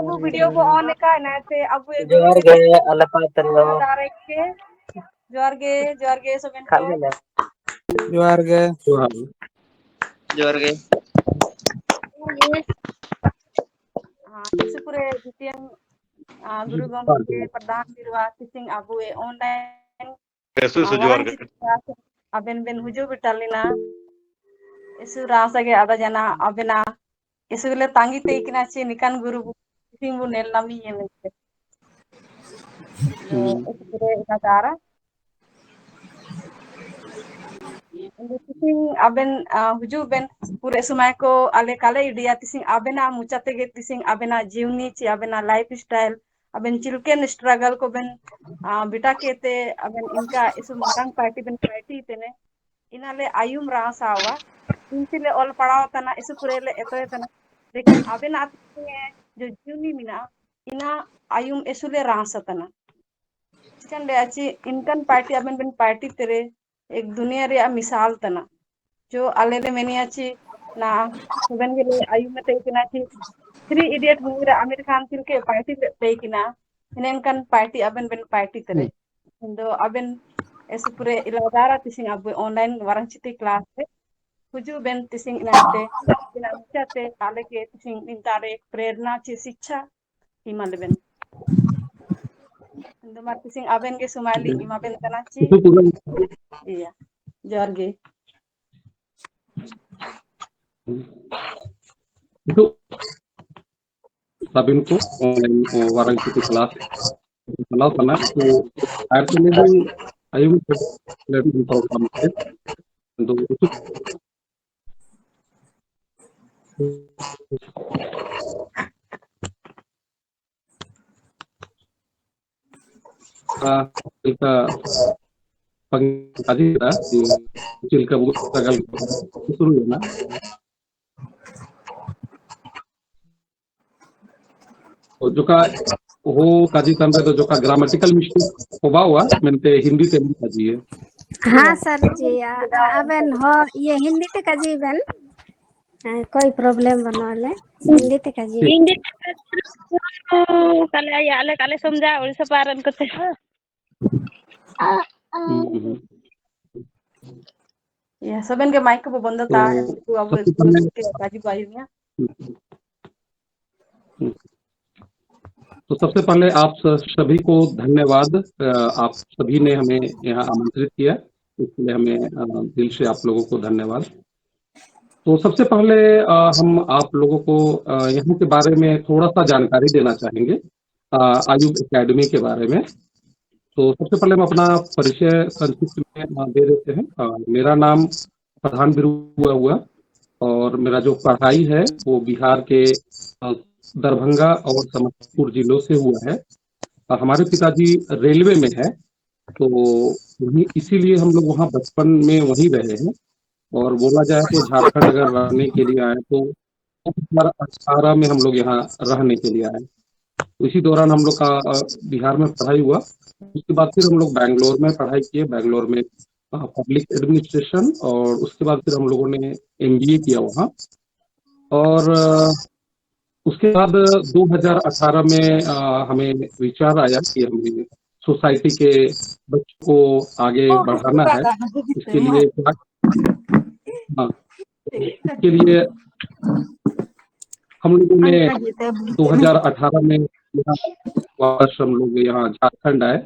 bu video bu on ka na te abu e guru जोहार ke गे अलपातरो dare ke जोहार ge soben ko खाले जोहार गे जोहार गे हाँ इसपुरे दितियन guru gomke pradhan dirwa tising abu e online warang chitra aben ben huju bitalina isu rasa ge ada jana abena isu le tangi te ikna chi nikan guru tising bu nel nami yene isupure ina cara tising aben huju ben pure sumay ko ale kale idia tising abena muchate ge tising abena jiwni chi abena lifestyle aben chilken struggle ko ben bita kete aben inka isu marang party ben party tene inale ayum rasawa intile ol padaw tana isu purele etoy tana lekin abena jo jiwni mina ina ayum esule rasatana chicken डे इनकन party अबन बन party तेरे एक दुनिया रे मिसाल तना जो आले ने मेनी अच्छी ना सुबन के लिए आयु में तय किना ची 3 इडियट मूवी रे आमिर खान तिल के पार्टी तय किना इनकन पार्टी अबन बन पार्टी तेरे इंदो अबन ऐसे पूरे इलादारा तिसिंग अब ऑनलाइन वरंग चिती क्लास पे हुजू बेन तिसिंग नाते बिना चाते आले के तिसिंग इंतारे प्रेरणा ची शिक्षा हिमाल Ben Untuk marketing aben ke Somali ima ben kanachi iya jorge itu sabin ko online warang itu kelas kalau karena itu air ini ayam lebih program untuk itu kita pagi kita di Cilka Bukagal suruh ya na तो जो का वो काजी तंत्र तो जो का grammatical mistake होगा हुआ मैंने हिंदी से भी काजी है हाँ सर जी अबन हो ये हिंदी ते काजी बन कोई प्रॉब्लम बनवाले हिंदी ते काजी हिंदी काले आले काले समझा ओडिसा पारन करते ya seben ke mic ko banda ta tu अब के काजी बायुnya तो सबसे पहले आप सभी को धन्यवाद आप सभी ने हमें यहाँ आमंत्रित किया इसलिए हमें दिल से आप लोगों को धन्यवाद तो सबसे पहले हम आप लोगों को यहाँ के बारे में थोड़ा सा जानकारी देना चाहेंगे आयुब एकेडमी के बारे में तो सबसे पहले हम अपना परिचय संक्षिप्त में दे देते हैं मेरा नाम प्रधान बिरुआ हुआ और मेरा जो पढ़ाई है वो बिहार के दरभंगा और समस्तीपुर जिलों से हुआ है हमारे पिताजी रेलवे में है तो इसीलिए हम लोग वहाँ बचपन में वहीं रहे हैं और बोला जाए तो झारखंड अगर रहने के लिए आए तो 2018 में हम लोग यहाँ रहने के लिए आए तो इसी दौरान हम लोग का बिहार में पढ़ाई हुआ उसके बाद फिर हम लोग बैंगलोर में पढ़ाई किए बैंगलोर में पब्लिक एडमिनिस्ट्रेशन और उसके बाद फिर हम लोगों ने MBA किया वहाँ और उसके बाद 2018 में हमें विचार आया कि हमें सोसाइटी के बच्चों को आगे बढ़ाना है इसके लिए इसके लिए हम लोगों ने 2018 में हम लोग यहाँ झारखंड आए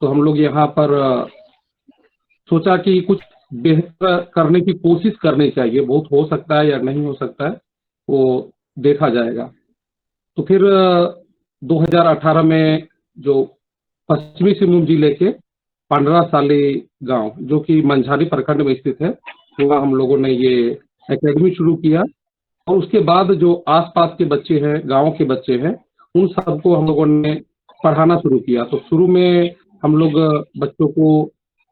तो हम लोग यहाँ पर सोचा कि कुछ बेहतर करने की कोशिश करनी चाहिए बहुत हो सकता है या नहीं हो सकता है वो देखा जाएगा तो फिर 2018 में जो पश्चिमी सिंहभूम जिले के 15 साली गांव जो कि मंझारी प्रखंड में स्थित है वहाँ हम लोगों ने ये एकेडमी शुरू किया और उसके बाद जो आसपास के बच्चे हैं गांव के बच्चे हैं उन सबको हम लोगों ने पढ़ाना शुरू किया तो शुरू में हम लोग बच्चों को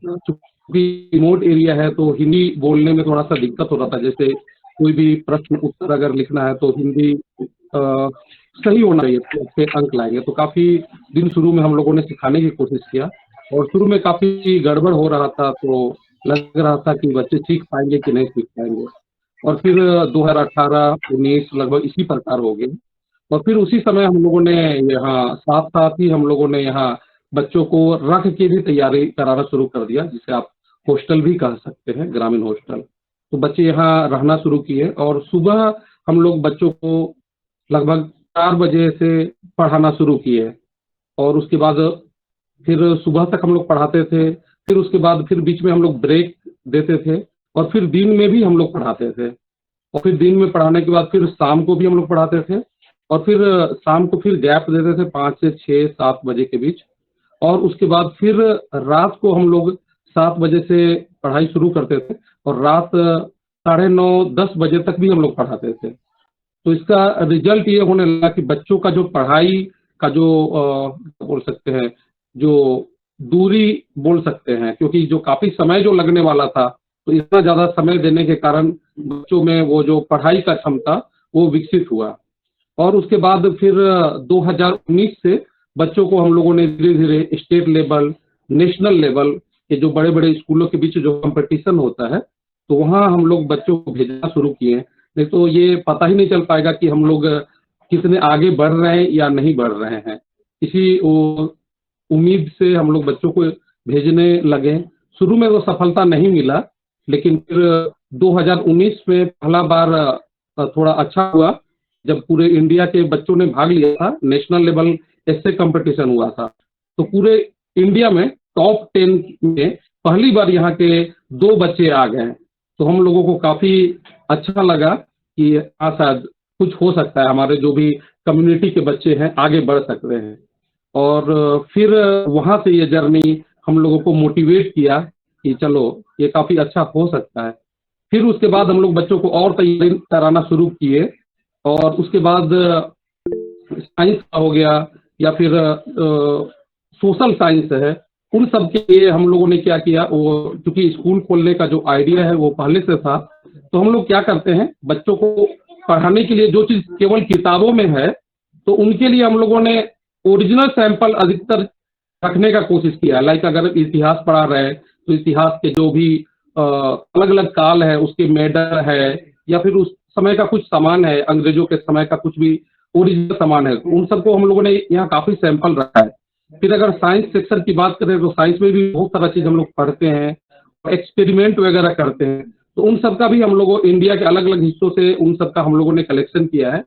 चूंकि रिमोट एरिया है तो हिंदी बोलने में थोड़ा सा दिक्कत हो रहा था जैसे कोई भी प्रश्न उत्तर अगर लिखना है तो हिंदी सही होना चाहिए तो अच्छे अंक लाएंगे तो काफी दिन शुरू में हम लोगों ने सिखाने की कोशिश किया और शुरू में काफी गड़बड़ हो रहा था तो लग रहा था कि बच्चे सीख पाएंगे कि नहीं सीख पाएंगे और फिर 2018-19 लगभग इसी प्रकार हो गए। और फिर उसी समय हम लोगों ने यहाँ साथ साथ ही हम लोगों ने यहाँ बच्चों को रख के भी तैयारी कराना शुरू कर दिया, जिसे आप हॉस्टल भी कह सकते हैं, ग्रामीण हॉस्टल। तो बच्चे यहाँ रहना शुरू किए और सुबह हम लोग बच्चों को लगभग 4 बजे से पढ़ाना शुरू किए और उसके बाद फिर सुबह तक हम लोग पढ़ाते थे। फिर उसके बाद फिर बीच में हम लोग ब्रेक देते थे और फिर दिन में भी हम लोग पढ़ाते थे। और फिर दिन में पढ़ाने के बाद फिर शाम को भी हम लोग पढ़ाते थे और फिर शाम को फिर गैप देते थे 5 से 6-7 बजे के बीच। और उसके बाद फिर रात को हम लोग 7 बजे से पढ़ाई शुरू करते थे और रात 9:30-10 बजे तक भी हम लोग पढ़ाते थे। तो इसका रिजल्ट ये होने लगा कि बच्चों का जो पढ़ाई का जो बोल सकते हैं, जो दूरी बोल सकते हैं, क्योंकि जो काफी समय जो लगने वाला था, तो इतना ज्यादा समय देने के कारण बच्चों में वो जो पढ़ाई का क्षमता वो विकसित हुआ। और उसके बाद फिर 2019 से बच्चों को हम लोगों ने धीरे धीरे स्टेट लेवल, नेशनल लेवल के जो बड़े बड़े स्कूलों के बीच जो कंपटीशन होता है, तो वहाँ हम लोग बच्चों को भेजना शुरू किए। नहीं तो ये पता ही नहीं चल पाएगा कि हम लोग कितने आगे बढ़ रहे हैं या नहीं बढ़ रहे हैं। इसी उम्मीद से हम लोग बच्चों को भेजने लगे। शुरू में वो सफलता नहीं मिला, लेकिन फिर 2019 में पहला बार थोड़ा अच्छा हुआ जब पूरे इंडिया के बच्चों ने भाग लिया था। नेशनल लेवल ऐसे कंपटीशन हुआ था, तो पूरे इंडिया में टॉप 10 में पहली बार यहाँ के 2 बच्चे आ गए। तो हम लोगों को काफी अच्छा लगा कि हाँ, शायद कुछ हो सकता है, हमारे जो भी कम्युनिटी के बच्चे हैं आगे बढ़ सकते हैं। और फिर वहाँ से ये जर्नी हम लोगों को मोटिवेट किया कि चलो ये काफी अच्छा हो सकता है। फिर उसके बाद हम लोग बच्चों को और तैयारी कराना शुरू किए और उसके बाद साइंस का हो गया या फिर सोशल साइंस है, उन सब के लिए हम लोगों ने क्या किया, वो क्योंकि स्कूल खोलने का जो आइडिया है वो पहले से था, तो हम लोग क्या करते हैं, बच्चों को पढ़ाने के लिए जो चीज केवल किताबों में है, तो उनके लिए हम लोगों ने ओरिजिनल सैंपल अधिकतर रखने का कोशिश किया। लाइक अगर इतिहास पढ़ा रहे हैं तो इतिहास के जो भी अलग अलग काल है उसके मेडल है या फिर उस समय का कुछ सामान है, अंग्रेजों के समय का कुछ भी ओरिजिनल सामान है, तो उन सबको हम लोगों ने यहाँ काफी सैंपल रखा है। फिर अगर साइंस सेक्शन की बात करें तो साइंस में भी बहुत सारा चीज हम लोग पढ़ते हैं, एक्सपेरिमेंट वगैरह करते हैं, तो उन सब का भी हम लोगों इंडिया के अलग अलग हिस्सों से उन सब का हम लोगों ने कलेक्शन किया है।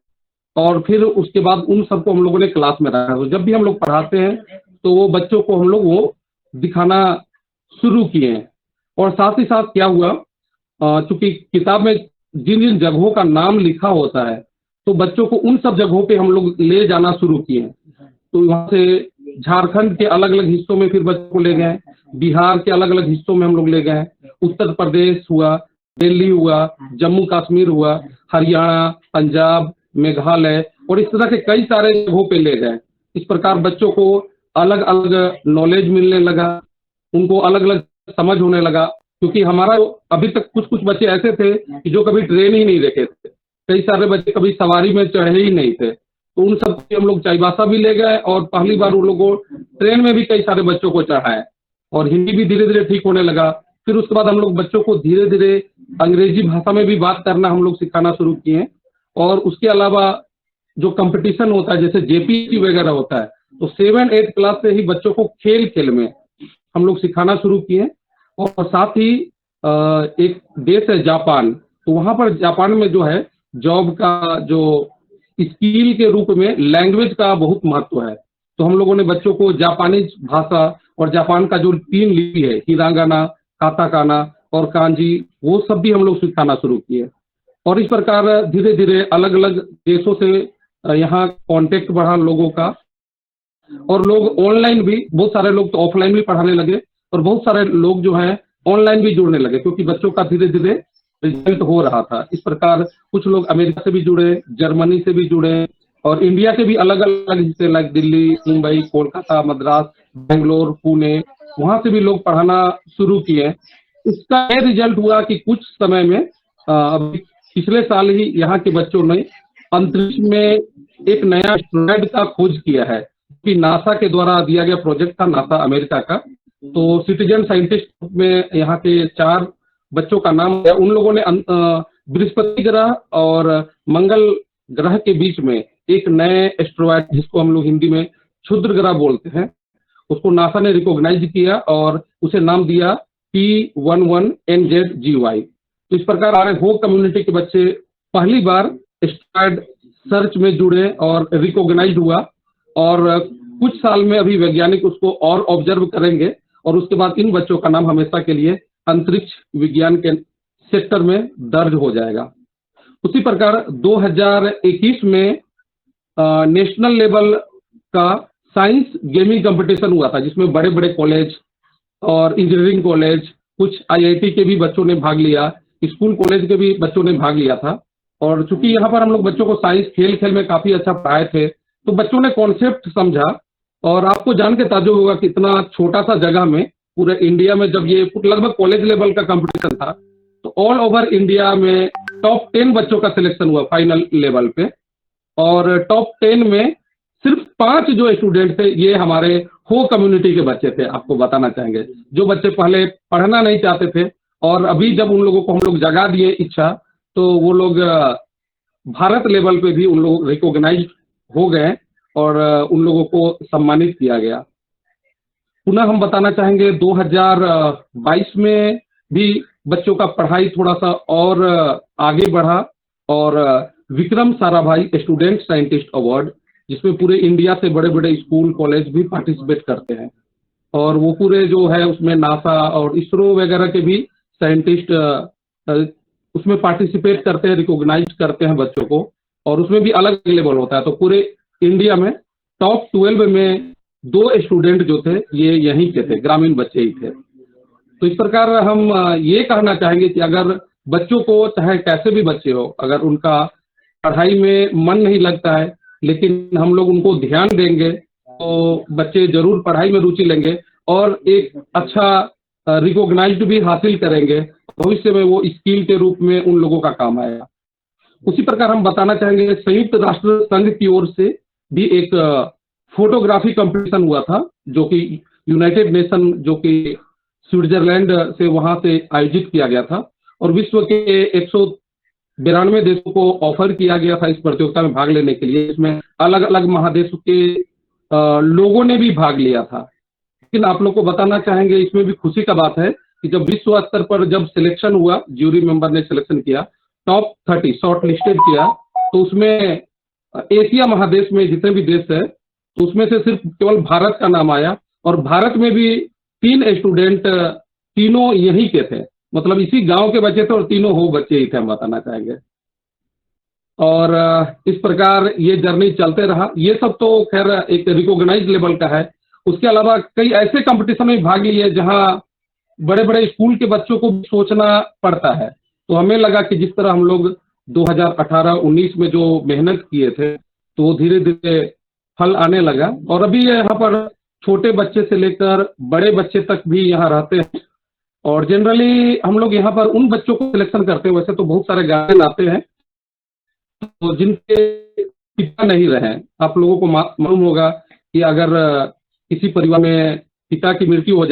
और फिर उसके बाद उन सबको हम लोगों ने क्लास में रखा। तो जब भी हम लोग पढ़ाते हैं तो वो बच्चों को हम लोग वो दिखाना शुरू किए हैं। और साथ ही साथ क्या हुआ, चूंकि किताब में जिन जिन जगहों का नाम लिखा होता है, तो बच्चों को उन सब जगहों पे हम लोग ले जाना शुरू किए। तो वहाँ से झारखंड के अलग अलग हिस्सों में फिर बच्चों को ले गए, बिहार के अलग अलग हिस्सों में हम लोग ले गए, उत्तर प्रदेश हुआ, दिल्ली हुआ, जम्मू कश्मीर हुआ, हरियाणा, पंजाब, मेघालय और इस तरह के कई सारे जगहों पे ले गए। इस प्रकार बच्चों को अलग अलग नॉलेज मिलने लगा, उनको अलग अलग समझ होने लगा। क्योंकि हमारा अभी तक कुछ बच्चे ऐसे थे कि जो कभी ट्रेन ही नहीं देखे थे, कई सारे बच्चे कभी सवारी में चढ़े ही नहीं थे, तो उन सब हम लोग चाईबासा भी ले गए और पहली बार उन लोगों ट्रेन में भी कई सारे बच्चों को चढ़ाए और हिंदी भी धीरे धीरे ठीक होने लगा। फिर उसके बाद हम लोग बच्चों को धीरे धीरे अंग्रेजी भाषा में भी बात करना हम लोग सिखाना शुरू किए। और उसके अलावा जो कंपटीशन होता है जैसे जेपीटी वगैरह होता है, तो 7-8 क्लास से ही बच्चों को खेल खेल में हम लोग सिखाना शुरू किए। और साथ ही एक देश है जापान, तो वहाँ पर जापान में जो है जॉब का जो स्किल के रूप में लैंग्वेज का बहुत महत्व है। तो हम लोगों ने बच्चों को जापानीज भाषा और जापान का जो 3 लिपि है, हिरागाना, काताकाना और कांजी, वो सब भी हम लोग सिखाना शुरू किए। और इस प्रकार धीरे धीरे अलग अलग देशों से यहाँ कांटेक्ट बढ़ा लोगों का, और लोग ऑनलाइन भी, बहुत सारे लोग तो ऑफलाइन भी पढ़ाने लगे और बहुत सारे लोग जो हैं ऑनलाइन भी जुड़ने लगे, क्योंकि बच्चों का धीरे धीरे रिजल्ट हो रहा था। इस प्रकार कुछ लोग अमेरिका से भी जुड़े, जर्मनी से भी जुड़े और इंडिया के भी अलग अलग हिस्से लाइक दिल्ली, मुंबई, कोलकाता, मद्रास, बेंगलोर, पुणे, वहां से भी लोग पढ़ाना शुरू किए। इसका ये रिजल्ट हुआ कि कुछ समय में अभी पिछले साल ही यहाँ के बच्चों ने अंतरिक्ष में एक नया एस्ट्रॉयड का खोज किया है कि नासा के द्वारा दिया गया प्रोजेक्ट था, नासा अमेरिका का। तो सिटीजन साइंटिस्ट में यहाँ के 4 बच्चों का नाम है। उन लोगों ने बृहस्पति ग्रह और मंगल ग्रह के बीच में एक नए एस्ट्रॉयड, जिसको हम लोग हिंदी में क्षुद्र ग्रह बोलते हैं, उसको नासा ने रिकॉग्नाइज किया और उसे नाम दिया P11NZGY। तो इस प्रकार हमारे हो कम्युनिटी के बच्चे पहली बार एस्ट्रॉयड सर्च में जुड़े और रिकॉग्नाइज हुआ, और कुछ साल में अभी वैज्ञानिक उसको और ऑब्जर्व करेंगे और उसके बाद इन बच्चों का नाम हमेशा के लिए अंतरिक्ष विज्ञान के सेक्टर में दर्ज हो जाएगा। उसी प्रकार 2021 में नेशनल लेवल का साइंस गेमिंग कंपटीशन हुआ था, जिसमें बड़े बड़े कॉलेज और इंजीनियरिंग कॉलेज, कुछ आईआईटी के भी बच्चों ने भाग लिया, स्कूल कॉलेज के भी बच्चों ने भाग लिया था। और चूंकि यहाँ पर हम लोग बच्चों को साइंस खेल खेल में काफी अच्छा पढ़ाए थे, तो बच्चों ने कॉन्सेप्ट समझा। और आपको जान के ताज्जुब होगा कि इतना छोटा सा जगह में पूरे इंडिया में जब ये लगभग कॉलेज लेवल का कंपटीशन था, तो ऑल ओवर इंडिया में टॉप 10 बच्चों का सिलेक्शन हुआ फाइनल लेवल पे, और टॉप 10 में सिर्फ 5 जो स्टूडेंट थे ये हमारे हो कम्युनिटी के बच्चे थे। आपको बताना चाहेंगे, जो बच्चे पहले पढ़ना नहीं चाहते थे और अभी जब उन लोगों को हम लोग जगा दिए इच्छा, तो वो लोग भारत लेवल पे भी उन लोग रिकॉग्नाइज हो गए और उन लोगों को सम्मानित किया गया। पुनः हम बताना चाहेंगे 2022 में भी बच्चों का पढ़ाई थोड़ा सा और आगे बढ़ा, और Vikram Sarabhai student scientist award, जिसमें पूरे इंडिया से बड़े बड़े स्कूल कॉलेज भी पार्टिसिपेट करते हैं, और वो पूरे जो है उसमें नासा और इसरो वगैरह के भी साइंटिस्ट उसमें पार्टिसिपेट करते हैं, रिकॉग्नाइज करते हैं बच्चों को, और उसमें भी अलग लेवल होता है। तो पूरे इंडिया में टॉप 12 में 2 स्टूडेंट जो थे ये यहीं के थे, ग्रामीण बच्चे ही थे। तो इस प्रकार हम ये कहना चाहेंगे कि अगर बच्चों को, चाहे कैसे भी बच्चे हो, अगर उनका पढ़ाई में मन नहीं लगता है, लेकिन हम लोग उनको ध्यान देंगे तो बच्चे जरूर पढ़ाई में रुचि लेंगे और एक अच्छा रिकॉग्नाइज्ड भी हासिल करेंगे। भविष्य में वो स्किल के रूप में उन लोगों का काम आएगा। उसी प्रकार हम बताना चाहेंगे संयुक्त राष्ट्र संघ की ओर से भी एक फोटोग्राफी कंपटीशन हुआ था, जो कि यूनाइटेड नेशन, जो कि स्विट्जरलैंड से वहां से आयोजित किया गया था, और विश्व के 192 देशों को ऑफर किया गया था इस प्रतियोगिता में भाग लेने के लिए। इसमें अलग अलग महादेशों के लोगों ने भी भाग लिया था। लेकिन आप लोग को बताना चाहेंगे, इसमें भी खुशी का बात है कि जब विश्व स्तर पर जब सिलेक्शन हुआ, ज्यूरी मेंबर ने सिलेक्शन किया, टॉप 30 शॉर्ट लिस्टेड किया, तो उसमें एशिया महादेश में जितने भी देश है, तो उसमें से सिर्फ केवल भारत का नाम आया, और भारत में भी 3 स्टूडेंट, तीनों यहीं के थे, मतलब इसी गांव के बच्चे थे और तीनों हो बच्चे ही थे, हम बताना चाहेंगे। और इस प्रकार ये जर्नी चलते रहा। ये सब तो खैर एक रिकॉग्नाइज लेवल का है। उसके अलावा कई ऐसे कंपटीशन में भाग लिए जहां बड़े बड़े स्कूल के बच्चों को भी सोचना पड़ता है। तो हमें लगा कि जिस तरह हम लोग 2018-19 में जो मेहनत किए थे, तो धीरे धीरे फल आने लगा, और अभी यहाँ पर छोटे बच्चे से लेकर बड़े बच्चे तक भी यहाँ रहते हैं। और जनरली हम लोग यहाँ पर उन बच्चों को सिलेक्शन करते हैं। वैसे तो बहुत सारे गार्जियन आते हैं तो जिनके पिता नहीं रहे। आप लोगों को मालूम होगा कि अगर किसी परिवार में पिता की मृत्यु हो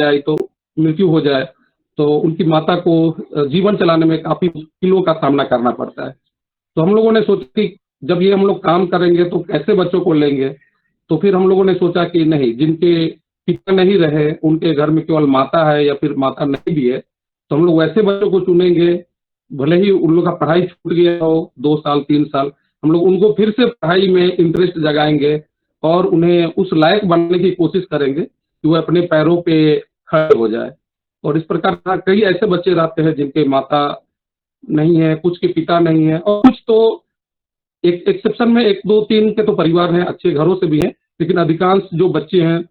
जाए तो उनकी माता को जीवन चलाने में काफी मुश्किलों का सामना करना पड़ता है। तो हम लोगों ने सोचा कि जब ये हम लोग काम करेंगे तो कैसे बच्चों को लेंगे। तो फिर हम लोगों ने सोचा कि नहीं, जिनके पिता नहीं रहे, उनके घर में केवल माता है या फिर माता नहीं भी है, तो हम लोग वैसे बच्चों को चुनेंगे। भले ही उन लोग का पढ़ाई छूट गया हो 2 साल 3 साल, हम लोग उनको फिर से पढ़ाई में इंटरेस्ट जगाएंगे और उन्हें उस लायक बनने की कोशिश करेंगे कि वो अपने पैरों पे खड़े हो जाए। और इस प्रकार कई ऐसे बच्चे रहते हैं जिनके माता नहीं है, कुछ के पिता नहीं है, और कुछ तो एक एक्सेप्शन में 1 2 3 के तो परिवार हैं, अच्छे घरों से भी हैं, लेकिन अधिकांश जो बच्चे हैं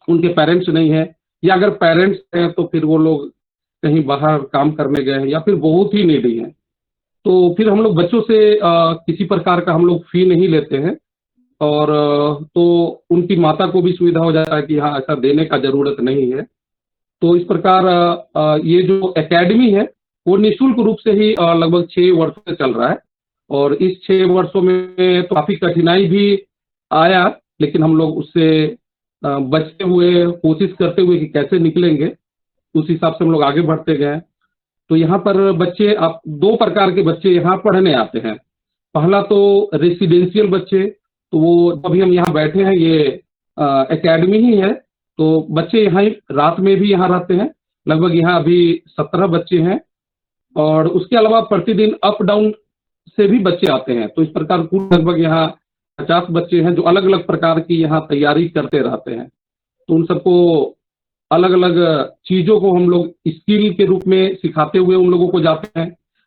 उनके पेरेंट्स नहीं है, या अगर पेरेंट्स हैं तो फिर वो लोग कहीं बाहर काम करने गए हैं या फिर बहुत ही नीडी हैं। तो फिर हम लोग बच्चों से किसी प्रकार का हम लोग फी नहीं लेते हैं, और तो उनकी माता को भी सुविधा हो जाता है कि हाँ, ऐसा देने का जरूरत नहीं है। तो इस प्रकार ये जो एकेडमी है वो निःशुल्क रूप से ही लगभग 6 वर्षों से चल रहा है, और इस 6 वर्षों में तो काफी कठिनाई भी आया, लेकिन हम लोग उससे बचते हुए, कोशिश करते हुए कि कैसे निकलेंगे, उस हिसाब से हम लोग आगे बढ़ते गए। तो यहाँ पर बच्चे आप 2 प्रकार के बच्चे यहाँ पढ़ने आते हैं। पहला तो रेसिडेंशियल बच्चे, तो वो अभी हम यहाँ बैठे हैं, ये एकेडमी ही है, तो बच्चे यहाँ रात में भी यहाँ रहते हैं। लगभग यहाँ अभी 17 बच्चे हैं, और उसके अलावा प्रतिदिन अप डाउन से भी बच्चे आते हैं। तो इस प्रकार कुल लगभग यहाँ 50 बच्चे हैं जो अलग अलग प्रकार की यहाँ तैयारी करते रहते हैं। तो उन सबको अलग अलग चीजों को हम लोग स्किल के रूप में सिखाते हुए उन लोगों को जाते हैं।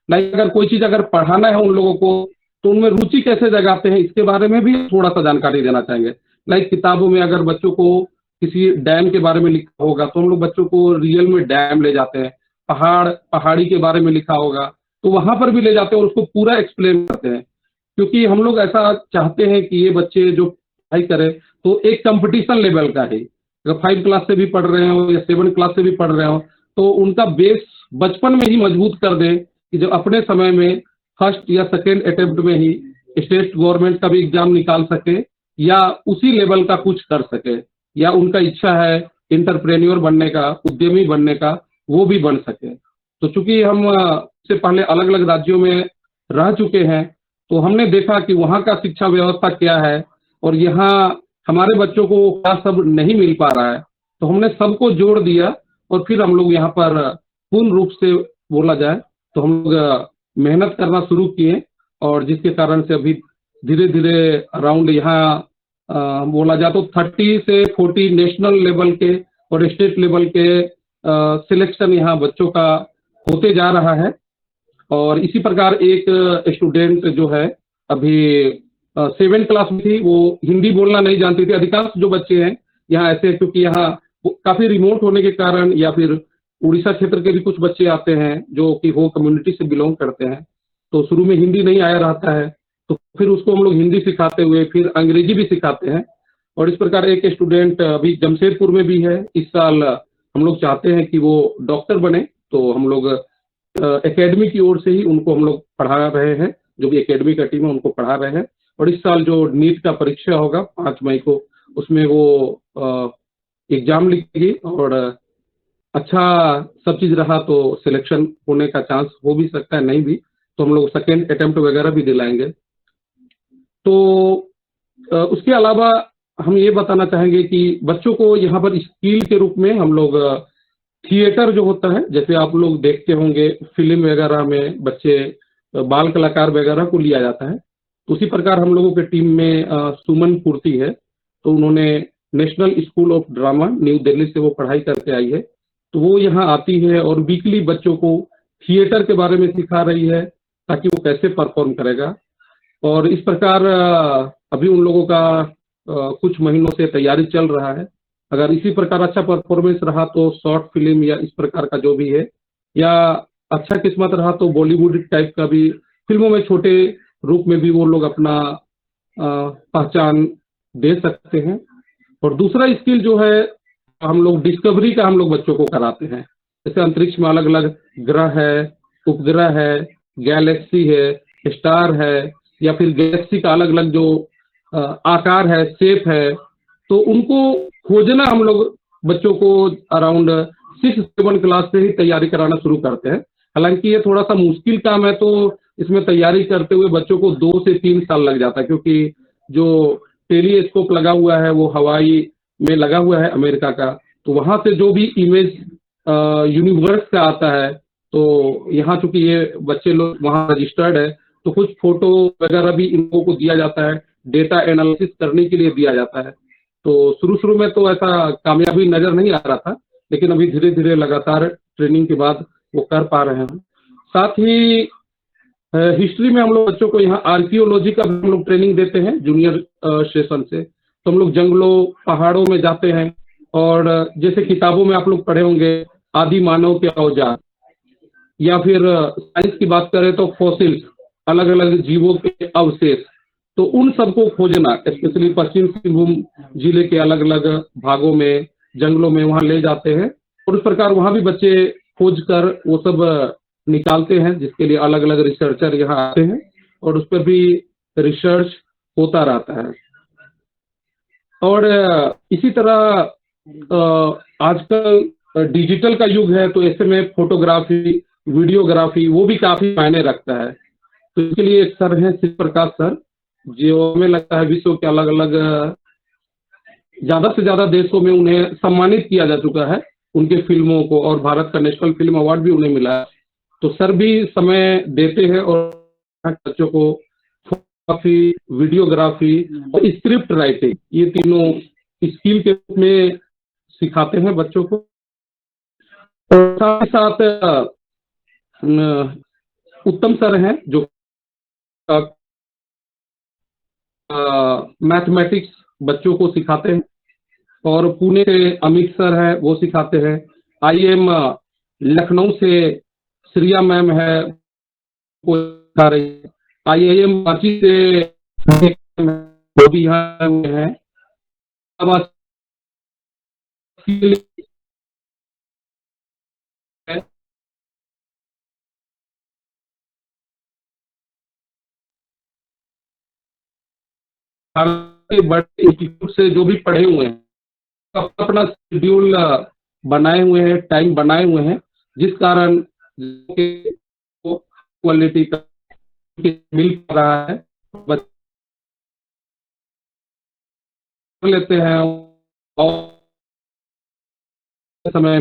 लाइक अगर कोई चीज अगर पढ़ाना है उन लोगों को, तो उनमें रुचि कैसे जगाते हैं, इसके बारे में भी थोड़ा सा जानकारी देना चाहेंगे। लाइक किताबों में अगर बच्चों को किसी डैम के बारे में लिखा होगा, तो हम लोग बच्चों को रियल में डैम ले जाते हैं। पहाड़ी के बारे में लिखा होगा, तो वहां पर भी ले जाते हैं और उसको पूरा एक्सप्लेन करते हैं, क्योंकि हम लोग ऐसा चाहते हैं कि ये बच्चे जो पढ़ाई करें तो एक कंपटीशन लेवल का है। अगर 5 क्लास से भी पढ़ रहे हो या 7 क्लास से भी पढ़ रहे हो, तो उनका बेस बचपन में ही मजबूत कर दें कि जब अपने समय में फर्स्ट या सेकेंड अटेम्प्ट में ही स्टेट गवर्नमेंट का भी एग्जाम निकाल सके, या उसी लेवल का कुछ कर सके, या उनका इच्छा है इंटरप्रेन्योर बनने का, उद्यमी बनने का, वो भी बन सके। तो चूंकि हम इससे पहले अलग अलग राज्यों में रह चुके हैं, तो हमने देखा कि वहाँ का शिक्षा व्यवस्था क्या है और यहाँ हमारे बच्चों को क्या सब नहीं मिल पा रहा है। तो हमने सबको जोड़ दिया और फिर हम लोग यहाँ पर पूर्ण रूप से बोला जाए तो हम लोग मेहनत करना शुरू किए, और जिसके कारण से अभी धीरे धीरे अराउंड यहाँ बोला जाए तो 30 से 40 नेशनल लेवल के और स्टेट लेवल के सिलेक्शन यहाँ बच्चों का होते जा रहा है। और इसी प्रकार एक स्टूडेंट जो है अभी 7 क्लास में थी, वो हिंदी बोलना नहीं जानती थी। अधिकांश जो बच्चे हैं यहाँ ऐसे, क्योंकि यहाँ काफी रिमोट होने के कारण, या फिर उड़ीसा क्षेत्र के भी कुछ बच्चे आते हैं जो कि हो कम्युनिटी से बिलोंग करते हैं, तो शुरू में हिंदी नहीं आया रहता है, तो फिर उसको हम लोग हिंदी सिखाते हुए फिर अंग्रेजी भी सिखाते हैं। और इस प्रकार एक स्टूडेंट अभी जमशेदपुर में भी है। इस साल हम लोग चाहते हैं कि वो डॉक्टर बने, तो हम लोग एकेडमी की ओर से ही उनको हम लोग पढ़ा रहे हैं, जो भी एकेडमी का टीम है उनको पढ़ा रहे हैं। और इस साल जो नीट का परीक्षा होगा 5 मई को, उसमें वो एग्जाम लिखेगी, और अच्छा सब चीज रहा तो सिलेक्शन होने का चांस हो भी सकता है, नहीं भी, तो हम लोग सेकेंड अटेम्प्ट वगैरह भी दिलाएंगे। तो उसके अलावा हम ये बताना चाहेंगे कि बच्चों को यहाँ पर स्किल के रूप में हम लोग थिएटर जो होता है, जैसे आप लोग देखते होंगे फिल्म वगैरह में बच्चे बाल कलाकार वगैरह को लिया जाता है, तो उसी प्रकार हम लोगों के टीम में सुमन पूर्ति है, तो उन्होंने national school of drama new Delhi से वो पढ़ाई करके आई है। तो वो यहाँ आती है और वीकली बच्चों को थिएटर के बारे में सिखा रही है ताकि वो कैसे परफॉर्म करेगा। और इस प्रकार अभी उन लोगों का कुछ महीनों से तैयारी चल रहा है। अगर इसी प्रकार अच्छा परफॉर्मेंस रहा तो शॉर्ट फिल्म या इस प्रकार का जो भी है, या अच्छा किस्मत रहा तो बॉलीवुड टाइप का भी फिल्मों में छोटे रूप में भी वो लोग अपना पहचान दे सकते हैं। और दूसरा स्किल जो है हम लोग डिस्कवरी का हम लोग बच्चों को कराते हैं। जैसे अंतरिक्ष में अलग अलग ग्रह है, उपग्रह है, गैलेक्सी है, स्टार है, या फिर गैलेक्सी का अलग अलग जो आकार है, शेप है, तो उनको खोजना हम लोग बच्चों को अराउंड 6-7 क्लास से ही तैयारी कराना शुरू करते हैं। हालांकि ये थोड़ा सा मुश्किल काम है, तो इसमें तैयारी करते हुए बच्चों को 2 से 3 साल लग जाता है, क्योंकि जो टेलीस्कोप लगा हुआ है वो हवाई में लगा हुआ है अमेरिका का, तो वहां से जो भी इमेज यूनिवर्स का आता है, तो यहाँ चूंकि ये बच्चे लोग वहाँ रजिस्टर्ड है, तो कुछ फोटो वगैरह भी इन लोगों को दिया जाता है, डेटा एनालिसिस करने के लिए दिया जाता है। तो शुरू में तो ऐसा कामयाबी नजर नहीं आ रहा था, लेकिन अभी धीरे धीरे लगातार ट्रेनिंग के बाद वो कर पा रहे हैं। साथ ही हिस्ट्री में हम लोग बच्चों को यहाँ आर्कियोलॉजी का हम लोग ट्रेनिंग देते हैं जूनियर सेशन से। तो हम लोग जंगलों पहाड़ों में जाते हैं, और जैसे किताबों में आप लोग पढ़े होंगे आदि मानव के औजार, या फिर साइंस की बात करें तो फॉसिल्स, अलग अलग जीवों के अवशेष, तो उन सबको खोजना, स्पेशली पश्चिम सिंहभूम जिले के अलग अलग भागों में जंगलों में वहाँ ले जाते हैं, और इस प्रकार वहाँ भी बच्चे खोज कर वो सब निकालते हैं, जिसके लिए अलग अलग रिसर्चर यहाँ आते हैं और उस पर भी रिसर्च होता रहता है। और इसी तरह आजकल डिजिटल का युग है, तो ऐसे में फोटोग्राफी वीडियोग्राफी, वो भी काफी मायने रखता है। तो इसके लिए एक सर हैं शिव प्रकाश सर, जो हमें लगता है विश्व के अलग अलग ज्यादा से ज्यादा देशों में उन्हें सम्मानित किया जा चुका है उनके फिल्मों को, और भारत का नेशनल फिल्म अवार्ड भी उन्हें मिला है। तो सर भी समय देते हैं और बच्चों को फोटोग्राफी, वीडियोग्राफी और स्क्रिप्ट राइटिंग, ये तीनों स्किल के रूप में सिखाते हैं बच्चों को। और साथ ही साथ उत्तम सर हैं जो मैथमेटिक्स बच्चों को सिखाते हैं, और पुणे से अमित सर है, वो सिखाते हैं। IIM लखनऊ से श्रिया मैम है, वो सिखा रही है। IIM रांची से वो भी यहाँ हुए हैं। अब बड़े इंस्टीट्यूट से जो भी पढ़े हुए हैं, अपना शेड्यूल बनाए हुए हैं, टाइम बनाए हुए हैं, जिस कारण क्वालिटी का मिल पा रहा है। बच्चे लेते हैं और समय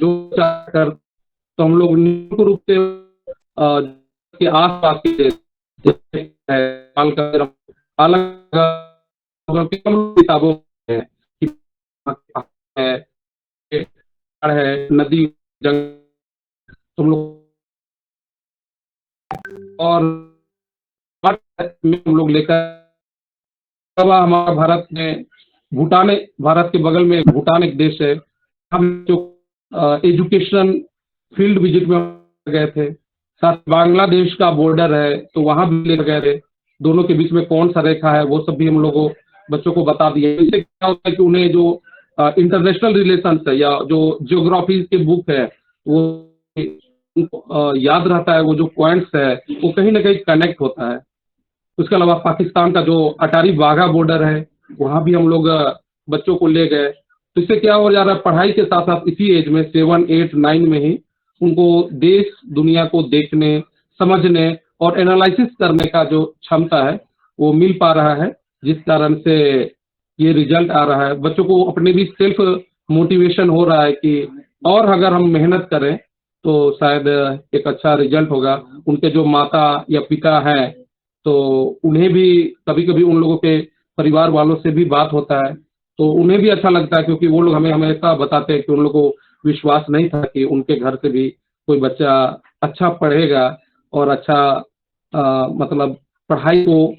जो कर, तो हम लोग नियमित रूप से के आसपास के अलग किताबों है, नदी जंगल, तुम लोग और हम लोग लेकर हमारा भारत में भूटान, भारत के बगल में भूटान एक देश है, हम जो एजुकेशन फील्ड विजिट में गए थे। साथ बांग्लादेश का बॉर्डर है, तो वहां भी लेकर गए थे, दोनों के बीच में कौन सा रेखा है वो सब भी हम लोगों बच्चों को बता दिए। इससे क्या होता है कि उन्हें जो इंटरनेशनल रिलेशन है या जो ज्योग्राफी के बुक है वो याद रहता है, वो जो पॉइंट्स है वो कहीं ना कहीं कनेक्ट होता है। उसके अलावा पाकिस्तान का जो अटारी वाघा बॉर्डर है, वहां भी हम लोग बच्चों को ले गए। तो इससे क्या हो जा रहा है, पढ़ाई के साथ साथ इसी एज में 7, 8, 9 में ही उनको देश दुनिया को देखने, समझने और एनालिसिस करने का जो क्षमता है वो मिल पा रहा है, जिस कारण से ये रिजल्ट आ रहा है। बच्चों को अपने भी सेल्फ मोटिवेशन हो रहा है कि और अगर हम मेहनत करें तो शायद एक अच्छा रिजल्ट होगा। उनके जो माता या पिता हैं तो उन्हें भी कभी कभी उन लोगों के परिवार वालों से भी बात होता है, तो उन्हें भी अच्छा लगता है, क्योंकि वो लोग हमें हमेशा बताते हैं कि उन लोगों को विश्वास नहीं था कि उनके घर से भी कोई बच्चा अच्छा पढ़ेगा और अच्छा मतलब पढ़ाई को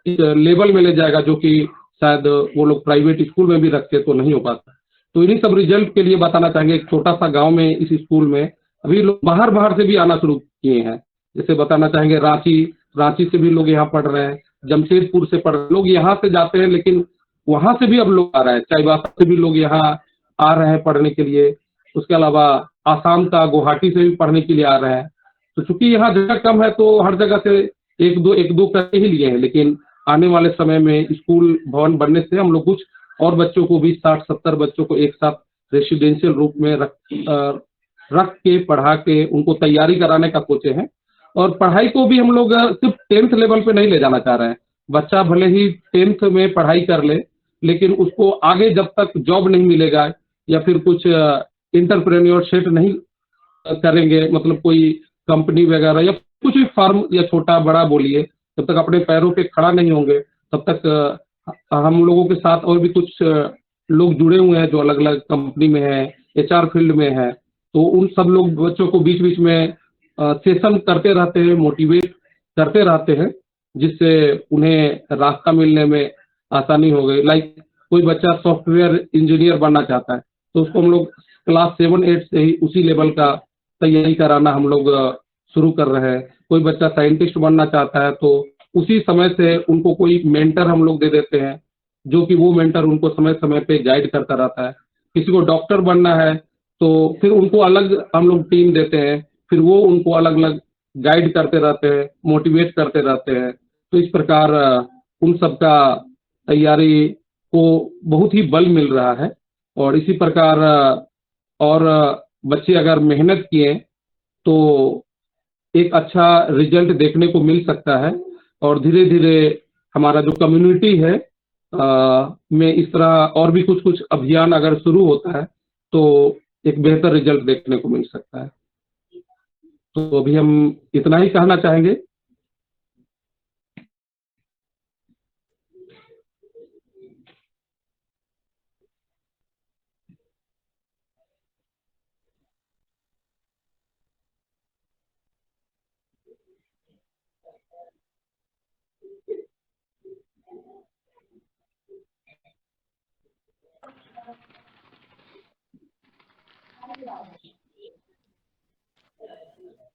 इस लेवल में ले जाएगा जो कि शायद वो लोग प्राइवेट स्कूल में भी रखते तो नहीं हो पाता। तो इन्हीं सब रिजल्ट के लिए बताना चाहेंगे। एक छोटा सा गांव में इस स्कूल में अभी लोग बाहर बाहर से भी आना शुरू किए हैं। जैसे बताना चाहेंगे रांची से भी लोग यहाँ पढ़ रहे हैं, जमशेदपुर से पढ़ रहे हैं, लोग यहाँ से जाते हैं, लेकिन वहां से भी अब लोग आ रहे हैं, चाईबासा से भी लोग यहाँ आ रहे हैं पढ़ने के लिए। उसके अलावा आसाम का गुवाहाटी से भी पढ़ने के लिए आ रहे हैं। तो चूंकि यहाँ जगह कम है तो हर जगह से एक दो करके ही लिए हैं, लेकिन आने वाले समय में स्कूल भवन बनने से हम लोग कुछ और बच्चों को भी 60-70 बच्चों को एक साथ रेसिडेंशियल रूप में रख के पढ़ा के उनको तैयारी कराने का सोचे हैं। और पढ़ाई को भी हम लोग सिर्फ 10th लेवल पे नहीं ले जाना चाह रहे हैं। बच्चा भले ही 10th में पढ़ाई कर ले, लेकिन उसको आगे जब तक जॉब नहीं मिलेगा या फिर कुछ एंटरप्रेन्योरशिप नहीं करेंगे, मतलब कोई कंपनी वगैरह या कुछ भी फर्म या छोटा बड़ा बोलिए, जब तक अपने पैरों पे खड़ा नहीं होंगे तब तक हम लोगों के साथ और भी कुछ लोग जुड़े हुए हैं जो अलग अलग कंपनी में है, HR फील्ड में है। तो उन सब लोग बच्चों को बीच बीच में सेशन करते रहते हैं, मोटिवेट करते रहते हैं, जिससे उन्हें रास्ता मिलने में आसानी हो गई। लाइक कोई बच्चा सॉफ्टवेयर इंजीनियर बनना चाहता है तो उसको हम लोग क्लास 7, 8 से ही उसी लेवल का तैयारी कराना हम लोग शुरू कर रहे हैं। कोई बच्चा साइंटिस्ट बनना चाहता है तो उसी समय से उनको कोई मेंटर हम लोग दे देते हैं, जो कि वो मेंटर उनको समय समय पे गाइड करता रहता है। किसी को डॉक्टर बनना है तो फिर उनको अलग हम लोग टीम देते हैं, फिर वो उनको अलग अलग गाइड करते रहते हैं, मोटिवेट करते रहते हैं। तो इस प्रकार उन सब का तैयारी को बहुत ही बल मिल रहा है। और इसी प्रकार और बच्चे अगर मेहनत किए तो एक अच्छा रिजल्ट देखने को मिल सकता है। और धीरे धीरे हमारा जो कम्युनिटी है में इस तरह और भी कुछ कुछ अभियान अगर शुरू होता है तो एक बेहतर रिजल्ट देखने को मिल सकता है। तो अभी हम इतना ही कहना चाहेंगे।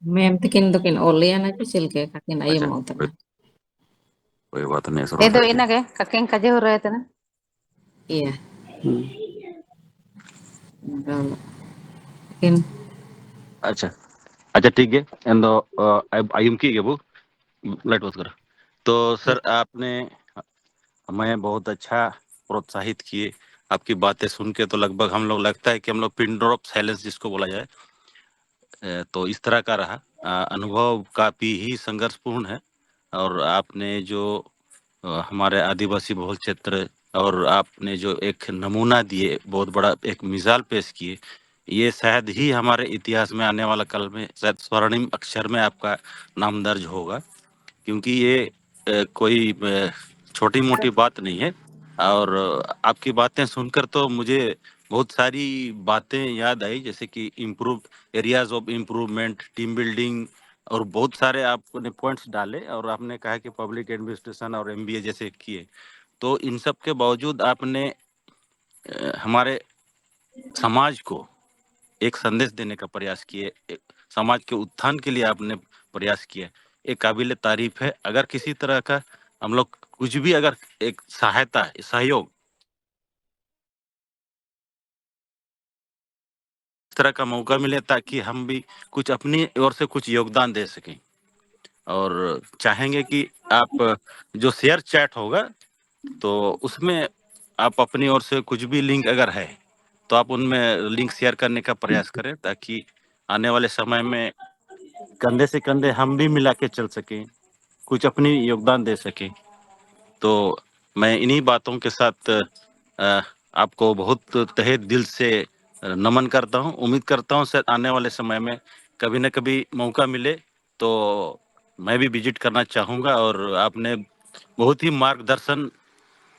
मैम तकिन दोकिन ओलिया ना को चिलके काकिन आई अच्छा, मोतना कोई बात नहीं ए दो सर। इनागे काकिन काजे हो रहे थे ना iya किन अच्छा अच्छा ठीक है। एंड आयुम की है वो लाइट बंद करो। तो सर आपने हमें बहुत अच्छा प्रोत्साहित किए। आपकी बातें सुन के तो लगभग हम लोग लगता है कि हम लोग पिन ड्रॉप साइलेंस जिसको बोला जाए, तो इस तरह का रहा। अनुभव काफी ही संघर्षपूर्ण है। और आपने जो हमारे आदिवासी बहुल क्षेत्र और आपने जो एक नमूना दिए, बहुत बड़ा एक मिसाल पेश किए, ये शायद ही हमारे इतिहास में आने वाला कल में शायद स्वर्णिम अक्षर में आपका नाम दर्ज होगा। क्योंकि ये कोई छोटी मोटी बात नहीं है। और आपकी बातें सुनकर तो मुझे बहुत सारी बातें याद आई, जैसे कि improve areas of improvement, team building, और बहुत सारे आपने पॉइंट्स डाले। और आपने कहा कि पब्लिक एडमिनिस्ट्रेशन और एमबीए जैसे किए। तो इन सब के बावजूद आपने हमारे समाज को एक संदेश देने का प्रयास किए, एक समाज के उत्थान के लिए आपने प्रयास किया। ये काबिल तारीफ है। अगर किसी तरह का हम लोग कुछ भी अगर एक सहायता सहयोग इस तरह का मौका मिले ताकि हम भी कुछ अपनी ओर से कुछ योगदान दे सकें। और चाहेंगे कि आप जो शेयर चैट होगा तो उसमें आप अपनी ओर से कुछ भी लिंक अगर है तो आप उनमें लिंक शेयर करने का प्रयास करें, ताकि आने वाले समय में कंधे से कंधे हम भी मिला के चल सकें, कुछ अपनी योगदान दे सकें। तो मैं इन्हीं बातों के साथ आपको बहुत तहे दिल से नमन करता हूं। उम्मीद करता हूं शायद आने वाले समय में कभी न कभी मौका मिले तो मैं भी विजिट करना चाहूँगा। और आपने बहुत ही मार्गदर्शन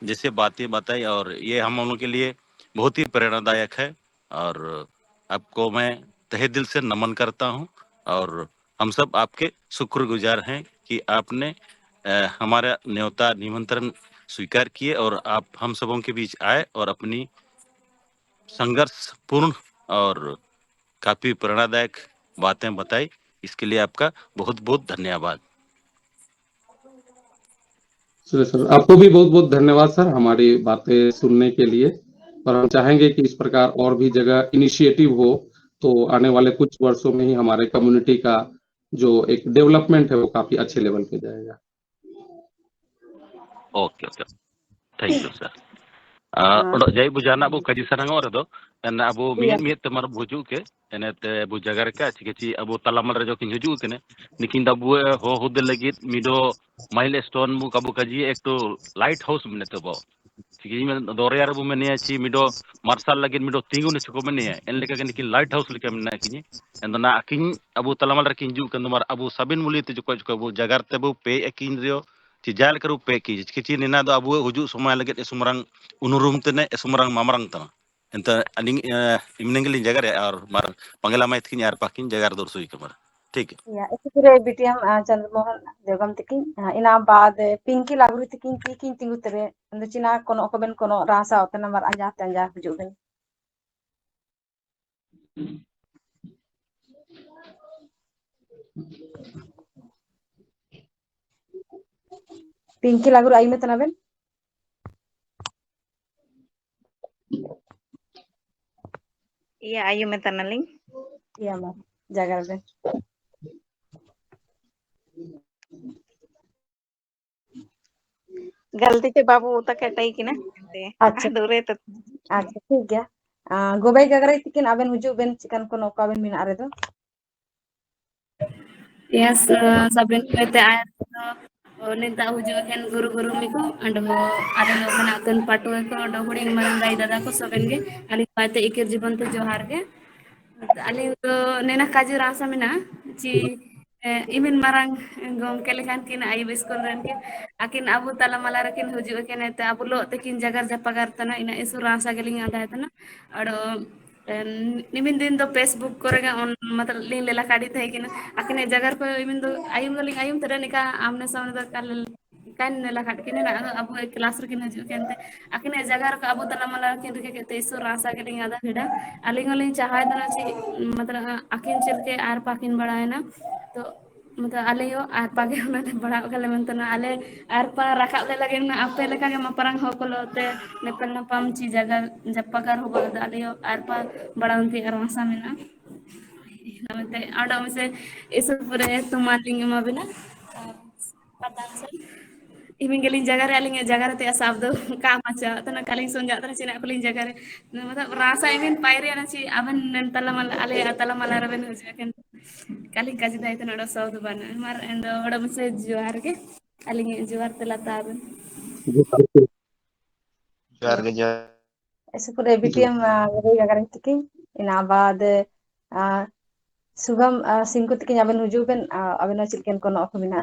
जैसे बातें बताई, और ये हम लोगों के लिए बहुत ही प्रेरणादायक है। और आपको मैं तहे दिल से नमन करता हूं। और हम सब आपके शुक्रगुजार हैं कि आपने हमारा न्योता निमंत्रण स्वीकार किए और आप हम सबों के बीच आए और अपनी संघर्षपूर्ण और काफी प्रेरणादायक बातें बताई। इसके लिए आपका बहुत बहुत धन्यवाद। सर आपको भी बहुत बहुत धन्यवाद सर, हमारी बातें सुनने के लिए। और हम चाहेंगे कि इस प्रकार और भी जगह इनिशिएटिव हो तो आने वाले कुछ वर्षों में ही हमारे कम्युनिटी का जो एक डेवलपमेंट है वो काफी अच्छे लेवल पे जाएगा। Okay okay, thank you sir. जय बुझाना अबो कजी सरंग और दो एन अबो मियन मियत तमर बुजु के एनेते बु जगर का चिकेची अबो तलामल रे जो किन हुजु कने निकिन दबु हो हुद लगित मिडो माइलस्टोन मु कबु कजी एक तो लाइट हाउस मने तबो चिकी में दोरियार बु मने ची मिडो मार्शल लगित मिडो तिंगु ने छको मने एन लेका के निकिन लाइट हाउस लेका मने किनी एन ना किन अबो तलामल रे किन जु कन मार अबो सबिन मुली ते जो को जगर ते बु पे किन रियो चिजाल करू पे की चिकी निना दो अबु हुजु समय लगित सुमरंग उनुरुम तने सुमरंग मामरंग तना एंत अनिंग इमनेंगली जगर और मार पंगला माइथ किन यार पाकिन जगर दर सुई कमर ठीक है। या इतरे बिटियम चंद्रमोहन देवगम तकिन इना बाद पिंकी लागरू तकिन की तिंगु तरे अंदचिना कोनो ओकबेन कोनो रासा ओतना मार अंजा तंजा हुजुबेन पिंकी लागरू आई में तनाबेन Iya, ayo metanaling. या मार जगर बेन गलती से बाबू तक टई किना अच्छा दूरे तो अच्छा ठीक गया गोबाई गगराई तिकिन आबेन हुजू बेन चिकन को नौका बेन मिना रे दो Yes, sabin kete air nita huju kan guru-guru miku ando ada lo menakan patu ko ando huding marandai dada ko saben ge ali pate ikir jiban to johar ge ali nena kaji rasa mina ci imin marang gom kelekan kin ay biskol ran ke akin abu tala malara kin huju ken ete abu lo tekin jagar japagar tana ina isu rasa geling ada tana ado nimin din do Facebook korega on मतलब लिंग लेला काटी थे कि अकने जगह को इमिन दो आयुम तरह निका आमने सामने दो कल kan nela kat kini na abu kelas rikin haju kente akine jagar ko abu tala mala kin rike ke tesu rasa ke linga ada hida aling चाहे दना ची मतलब akin chirke ar pakin बड़ा है ना तो मतलब ale yo ar page una बड़ा kale mentana ale ar pa rakap le lagi na ape leka ke maparang ho kolote nepel na pam ची jagar japagar ho bada ale yo ar pa बड़ा उनके रसा में ना नमते आडा में से इस पूरे तुमालिंग में बिना पता से इमिंगलिंग जगह ते साब दो काम अच्छा तना कालिंग सोंजा तना चिना कुलिंग जगह मतलब रासा इमिन पायरे ना ची अबन तला मल आले तला मल रबन हो जाकन कालिंग काजी दाई तना डो साउद बन मार एंड ओडा में से जुआर के कालिंग जुआर तला ताबन जोहार गे जोहार ऐसे पूरे बीटीएम गोबाई गगराई तिकिन ina बाद शुभम सिंह को तिकिन आबेन हुजू बेन आबेन चिकन को नौका मिना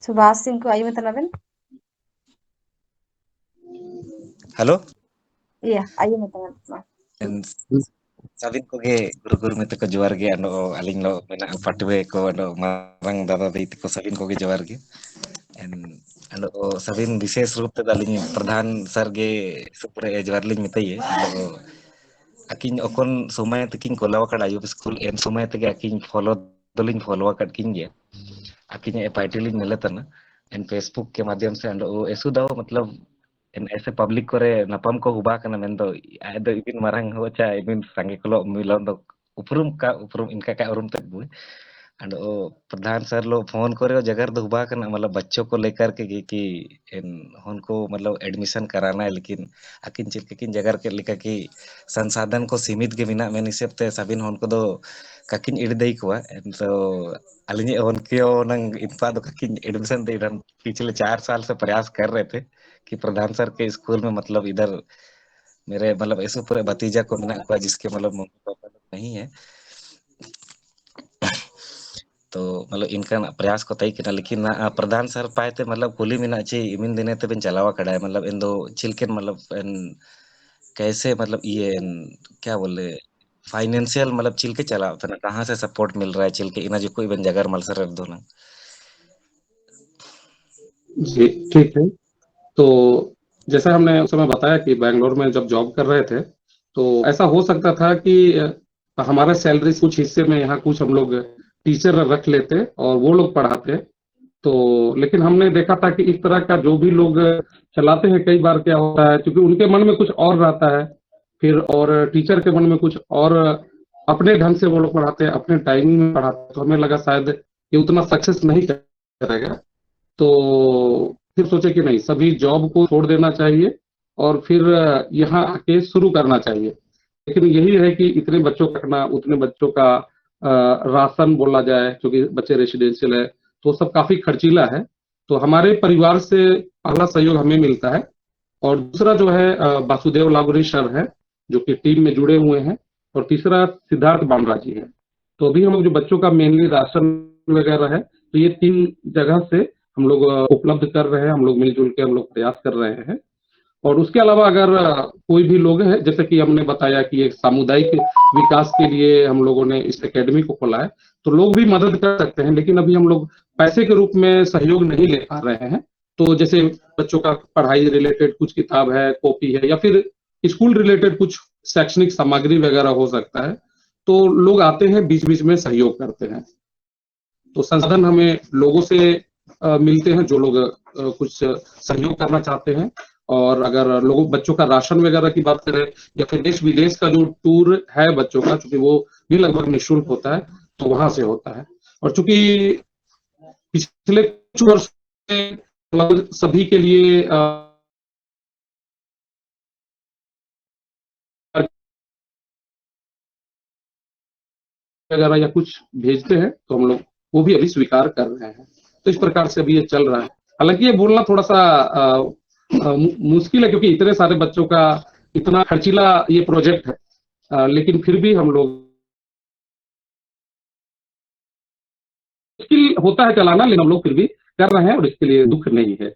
सुभाष सिंह को आयु में तना बेन हेलो iya ayu में तना sabin ko ge guru-guru mete ko juar ge ano aling lo mena patwe ko ano marang dada dei ko sabin ko ge juar ge en ano sabin विशेष रूप te daling प्रधान sir ge supre juar ling mete ye ano akin okon sumay tekin kolawa kad ayub school en sumay te ge akin follow doling follow kad kin ge akin e paitiling melatana en Facebook के माध्यम से ano esu daw मतलब en ऐसे public करे napam ko huba kana mendo ado ibin marang ho cha ibin sange kolo milon do उपरुम इनका का उरुम तक बुए and प्रधान सर लोग फोन करे जगह तो हुआ करना मतलब बच्चों को लेकर के कि उनको मतलब एडमिशन कराना है लेकिन अकिन चिकिन जगह के लेकर कि संसाधन को सीमित के बिना मैंने सबते सबिन उनको दो ककिन इड़दई को तो अलिनी उनके नंग इनपा दो ककिन एडमिशन दे पिछले 4 साल से प्रयास कर रहे थे कि प्रधान सर के स्कूल में मतलब इधर मेरे मतलब ऐसे पूरे भतीजा को मिला हुआ जिसके मतलब मम्मी पापा नहीं है तो मतलब इनका प्रयास को तय किया लेकिन प्रधान सर पाए थे मतलब कुली मिना ची इमिन दिने ते बिन चलावा कड़ा है मतलब इन दो चिलकेन मतलब कैसे मतलब ये क्या बोले फाइनेंशियल मतलब चिलके चला था कहाँ से सपोर्ट मिल रहा है चिलके इना जो कोई बन जगह मलसर दो ना जी ठीक है। तो जैसा हमने उस समय बताया कि बैंगलोर में जब जॉब कर रहे थे तो ऐसा हो सकता था कि हमारा सैलरी कुछ हिस्से में यहाँ कुछ हम लोग टीचर रख लेते और वो लोग पढ़ाते तो लेकिन हमने देखा था कि इस तरह का जो भी लोग चलाते हैं कई बार क्या होता है क्योंकि उनके मन में कुछ और रहता है फिर और टीचर के मन में कुछ और अपने ढंग से वो लोग पढ़ाते हैं अपने टाइमिंग में पढ़ाते हैं तो हमें लगा शायद ये उतना सक्सेस नहीं करेगा तो फिर सोचे कि नहीं सभी जॉब को छोड़ देना चाहिए और फिर यहाँ आके शुरू करना चाहिए लेकिन यही है कि इतने बच्चों का रखना उतने बच्चों का राशन बोला जाए क्योंकि बच्चे रेसिडेंशियल है तो सब काफी खर्चीला है तो हमारे परिवार से पहला सहयोग हमें मिलता है और दूसरा जो है वासुदेव लागुरी सर है जो कि टीम में जुड़े हुए हैं और तीसरा सिद्धार्थ बांद्रा जी है तो अभी हम लोग जो बच्चों का मेनली राशन वगैरह है तो ये 3 जगह से हम लोग उपलब्ध कर रहे हैं हम लोग मिलजुल के हम लोग प्रयास कर रहे हैं और उसके अलावा अगर कोई भी लोग है जैसे कि हमने बताया कि एक सामुदायिक विकास के लिए हम लोगों ने इस एकेडमी को खोला है तो लोग भी मदद कर सकते हैं लेकिन अभी हम लोग पैसे के रूप में सहयोग नहीं ले पा रहे हैं तो जैसे बच्चों का पढ़ाई रिलेटेड कुछ किताब है कॉपी है या फिर स्कूल रिलेटेड कुछ शैक्षणिक सामग्री वगैरह हो सकता है तो लोग आते हैं बीच बीच में सहयोग करते हैं तो संसाधन हमें लोगों से मिलते हैं जो लोग कुछ सहयोग करना चाहते हैं और अगर लोगों बच्चों का राशन वगैरह की बात करें या फिर देश विदेश का जो टूर है बच्चों का, चूंकि वो भी लगभग निःशुल्क होता है, तो वहां से होता है। और चूंकि पिछले कुछ वर्ष से लगभग सभी के लिए वगैरह या कुछ भेजते हैं, तो हम लोग वो भी अभी स्वीकार कर रहे हैं। तो इस प्रकार से अभी ये चल रहा है। हालांकि ये बोलना थोड़ा सा मुश्किल है, क्योंकि इतने सारे बच्चों का इतना खर्चीला ये प्रोजेक्ट है, लेकिन फिर भी हम लोग, मुश्किल होता है चलाना, लेकिन हम लोग फिर भी कर रहे हैं और इसके लिए दुख नहीं है।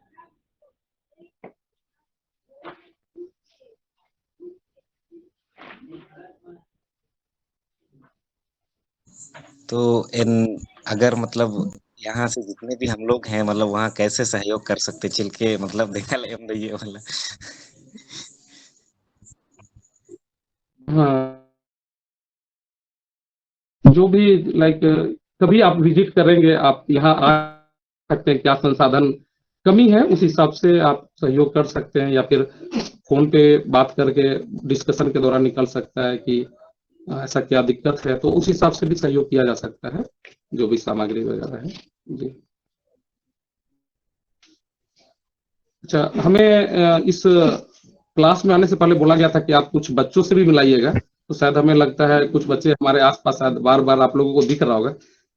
तो इन अगर मतलब यहाँ से जितने भी हम लोग हैं, मतलब वहाँ कैसे सहयोग कर सकते चिलके, मतलब देखा ले हम ये वाला। हाँ, जो भी लाइक कभी आप विजिट करेंगे, आप यहाँ आ सकते हैं, क्या संसाधन कमी है उस हिसाब से आप सहयोग कर सकते हैं, या फिर फोन पे बात करके डिस्कशन के दौरान निकल सकता है कि ऐसा क्या दिक्कत है, तो उस हिसाब से भी सहयोग किया जा सकता है, जो भी सामग्री वगैरह है। जी अच्छा, हमें इस क्लास में आने से पहले बोला गया था कि आप कुछ बच्चों से भी मिलाइएगा, तो शायद हमें लगता है कुछ बच्चे हमारे आसपास शायद बार बार आप लोगों को दिख रहा होगा,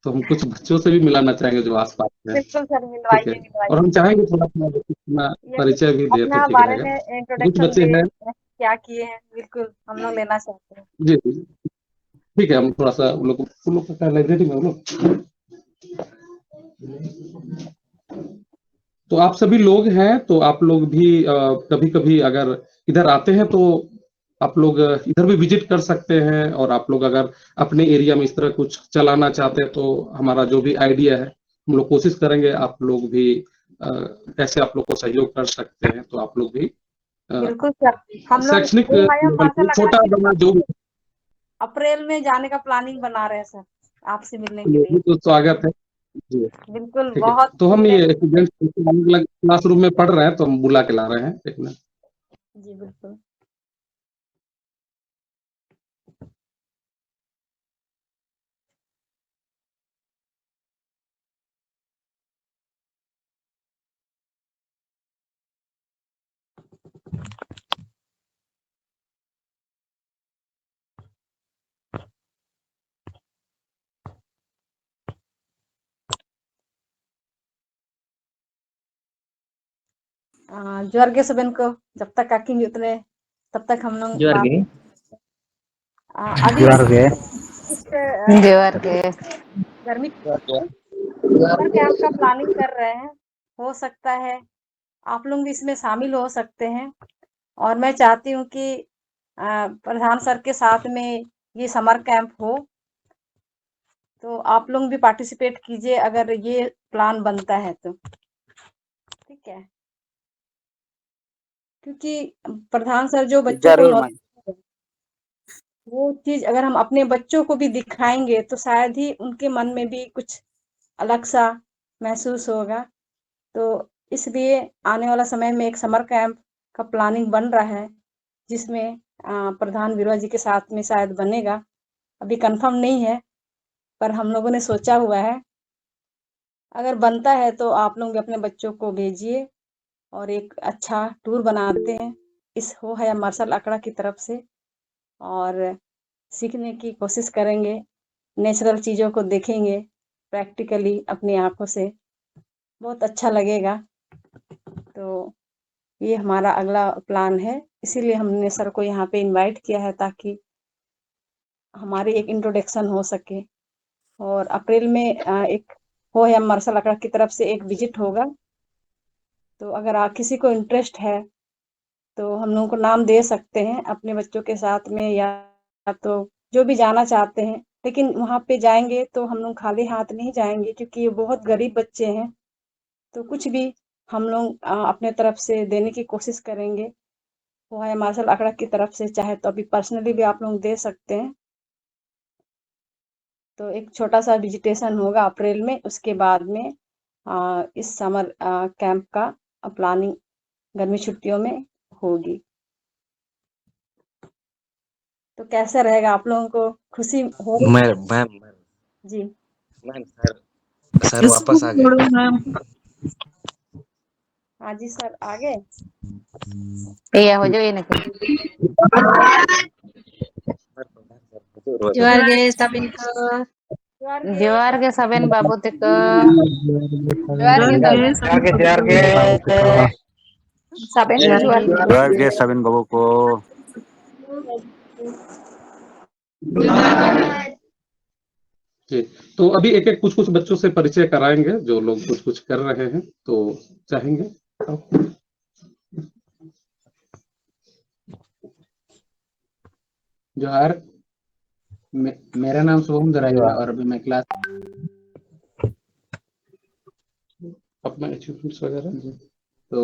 तो हम कुछ बच्चों से भी मिलाना चाहेंगे जो आसपास में है। बिल्कुल सर, ठीक है, मिलवाइए और मिलवाइए। हम चाहेंगे थोड़ा अपना ये कुछ परिचय भी दे तो अपना ठीक बारे रहेगा। में कुछ इंट्रोडक्शन बच्चे दे, हैं। क्या किए हैं, बिल्कुल हम लोग लेना चाहते हैं। जी जी, ठीक है, हम थोड़ा सा उन लोग का लाइब्रेरी में लोग, तो आप सभी लोग हैं, तो आप लोग भी कभी कभी अगर इधर आते हैं तो आप लोग इधर भी विजिट कर सकते हैं, और आप लोग अगर अपने एरिया में इस तरह कुछ चलाना चाहते हैं, तो हमारा जो भी आइडिया है हम लोग कोशिश करेंगे, आप लोग भी कैसे आप लोग को सहयोग कर सकते हैं, तो आप लोग भी बिल्कुल सर, हम लोग शैक्षणिक ओहायो लेवल मार्शल पे अखाड़ा छोटा की बड़ा तरफ जो भी, अप्रैल में जाने का प्लानिंग बना रहे हैं सर, आपसे मिलने के लिए। तो स्वागत है। जी बिल्कुल, ठीक है, बहुत तो हम मिलने। ये स्टूडेंट अलग अलग क्लासरूम में पढ़ रहे हैं, तो हम बुला के ला रहे हैं, एक मिनट। जी बिल्कुल। जोहार गे सबन को, जब तक काकिंग उतने तब तक हम लोग जोहार बात गे। अभी जोहार गे। कुछ जोहार के गर्मी समर कैंप का प्लानिंग कर रहे हैं। हो सकता है आप लोग भी इसमें शामिल हो सकते हैं, और मैं चाहती हूँ कि प्रधान सर के साथ में ये समर कैंप हो, तो आप लोग भी पार्टिसिपेट कीजिए अगर ये प्लान बनता है तो। ठीक है, क्योंकि प्रधान सर जो बच्चों को जरूर नॉलेज, मैम। वो चीज अगर हम अपने बच्चों को भी दिखाएंगे तो शायद ही उनके मन में भी कुछ अलग सा महसूस होगा। तो इसलिए आने वाला समय में एक समर कैंप का प्लानिंग बन रहा है, जिसमें प्रधान विरवा जी के साथ में शायद बनेगा, अभी कंफर्म नहीं है, पर हम लोगों ने सोचा हुआ है। अगर बनता है तो आप लोग भी अपने बच्चों को भेजिए और एक अच्छा टूर बनाते हैं इस हो है मार्शल अखाड़ा की तरफ से, और सीखने की कोशिश करेंगे, नेचुरल चीज़ों को देखेंगे प्रैक्टिकली अपनी आंखों से, बहुत अच्छा लगेगा। तो ये हमारा अगला प्लान है, इसीलिए हमने सर को यहाँ पे इनवाइट किया है, ताकि हमारी एक इंट्रोडक्शन हो सके। और अप्रैल में एक हो है मार्शल अखाड़ा की तरफ से एक विजिट होगा, तो अगर किसी को इंटरेस्ट है तो हम लोगों को नाम दे सकते हैं अपने बच्चों के साथ में, या तो जो भी जाना चाहते हैं। लेकिन वहाँ पे जाएंगे तो हम लोग खाली हाथ नहीं जाएंगे, क्योंकि ये बहुत गरीब बच्चे हैं, तो कुछ भी हम लोग अपने तरफ से देने की कोशिश करेंगे। वो है मार्शल अखाड़ा की तरफ से, चाहे तो अभी पर्सनली भी आप लोग दे सकते हैं। तो एक छोटा सा विजिटेशन होगा अप्रैल में, उसके बाद में इस समर कैंप का प्लानिंग गर्मी छुट्टियों में होगी। तो कैसा रहेगा, आप लोगों को खुशी हो? मैम जी मैम सर वापस आ गए। हाँ जी सर, आ गए। iya ho jo ini kan जोहार गे साबिन को जोहार ge saben babu teko जोहार गे Dal. जोहार गे साबेन को जुआर जोहार गे साबिन बाबू को। जी, तो अभी एक एक कुछ कुछ बच्चों से परिचय कराएंगे जो लोग कुछ कुछ कर रहे हैं, तो चाहेंगे आप? जोहार, मेरा नाम शुभम दराइया और अभी मैं क्लास अपना अचीवमेंट्स वगैरह जी। तो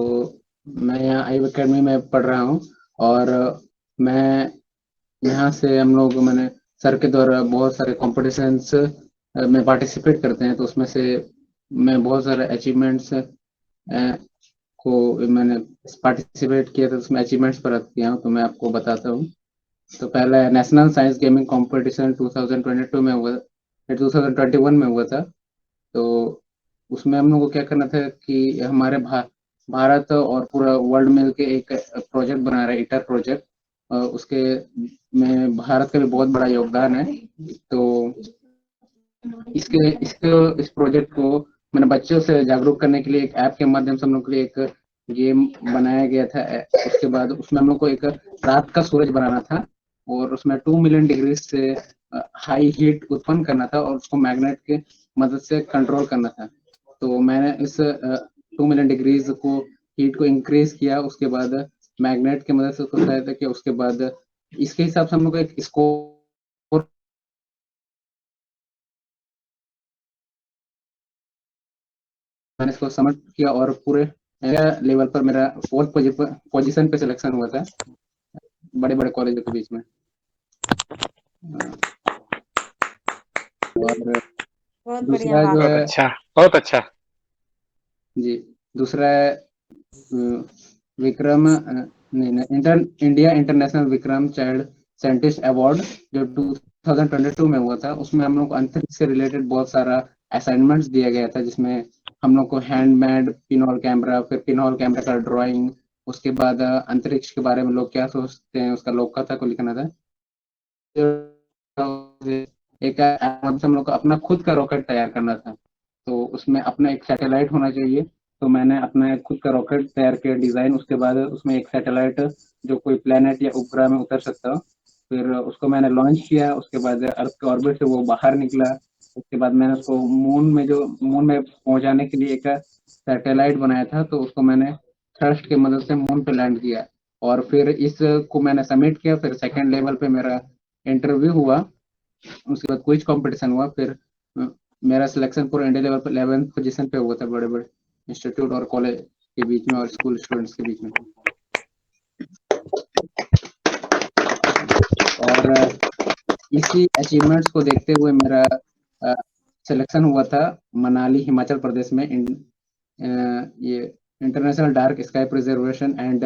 मैं यहाँ आई अकेडमी में पढ़ रहा हूँ और मैं यहाँ से हम लोग मैंने सर के द्वारा बहुत सारे कॉम्पिटिशन्स में पार्टिसिपेट करते हैं, तो उसमें से मैं बहुत सारे अचीवमेंट्स को मैंने पार्टिसिपेट किया था, उसमें अचीवमेंट्स पर किया हूँ, तो मैं आपको बताता हूँ। तो पहला नेशनल साइंस गेमिंग कंपटीशन 2022 में हुआ, 2021 में हुआ था। तो उसमें हम लोग को क्या करना था कि हमारे भारत और पूरा वर्ल्ड मिलके एक प्रोजेक्ट बना रहा है, ईटर प्रोजेक्ट। उसके में भारत का भी बहुत बड़ा योगदान है। तो इस प्रोजेक्ट को मैंने बच्चों से जागरूक करने के लिए एक ऐप के माध्यम से हम लोग के लिए एक गेम बनाया गया था। उसके बाद उसमें हम लोग को एक रात का सूरज बनाना था और उसमें 2 मिलियन डिग्री से हाई हीट उत्पन्न करना था और उसको मैग्नेट के मदद से कंट्रोल करना था। तो मैंने इस 2 मिलियन डिग्रीज को हीट को इंक्रीज किया, उसके बाद मैग्नेट की मदद से उसको सहायता किया। उसके बाद इसके हिसाब से हम लोग को एक स्कोर मैंने इसको समझ किया और पूरे लेवल पर मेरा 4th पोजीशन पे सिलेक्शन हुआ था बड़े बड़े कॉलेजों के बीच में। और बहुत बढ़िया दूसरा बात। जो है बहुत अच्छा जी, दूसरा है Vikram India international Vikram child scientist award जो 2022 में हुआ था। उसमें हम लोग को अंतरिक्ष से रिलेटेड बहुत सारा असाइनमेंट्स दिया गया था, जिसमें हम लोग को हैंडमेड पिनहोल कैमरा, फिर पिनहोल कैमरा का ड्राइंग, उसके बाद अंतरिक्ष के बारे में लोग क्या सोचते हैं उसका लोककथा को लिखना था। एक हम लोग को अपना खुद का रॉकेट तैयार करना था, तो उसमें अपना एक सैटेलाइट होना चाहिए। तो मैंने अपना खुद का रॉकेट तैयार किया डिजाइन, उसके बाद उसमें एक सैटेलाइट जो कोई प्लेनेट या उपग्रह में उतर सकता हो, फिर उसको मैंने लॉन्च किया। उसके बाद अर्थ के ऑर्बिट से वो बाहर निकला। उसके बाद मैंने उसको मून में पहुंचाने के लिए एक सैटेलाइट बनाया था, तो उसको मैंने थ्रस्ट की मदद से मून पे लैंड किया और फिर इसको मैंने सबमिट किया। फिर सेकेंड लेवल पे मेरा इंटरव्यू हुआ, उसके बाद क्विज कंपटीशन हुआ। फिर मेरा सिलेक्शन पूरा इंडिया लेवल पर 11th पोजीशन पे हुआ था, बड़े बड़े इंस्टीट्यूट और कॉलेज के बीच में और स्कूल स्टूडेंट्स के बीच में। और इसी अचीवमेंट्स को देखते हुए मेरा सिलेक्शन हुआ था मनाली हिमाचल प्रदेश में ये international dark sky preservation and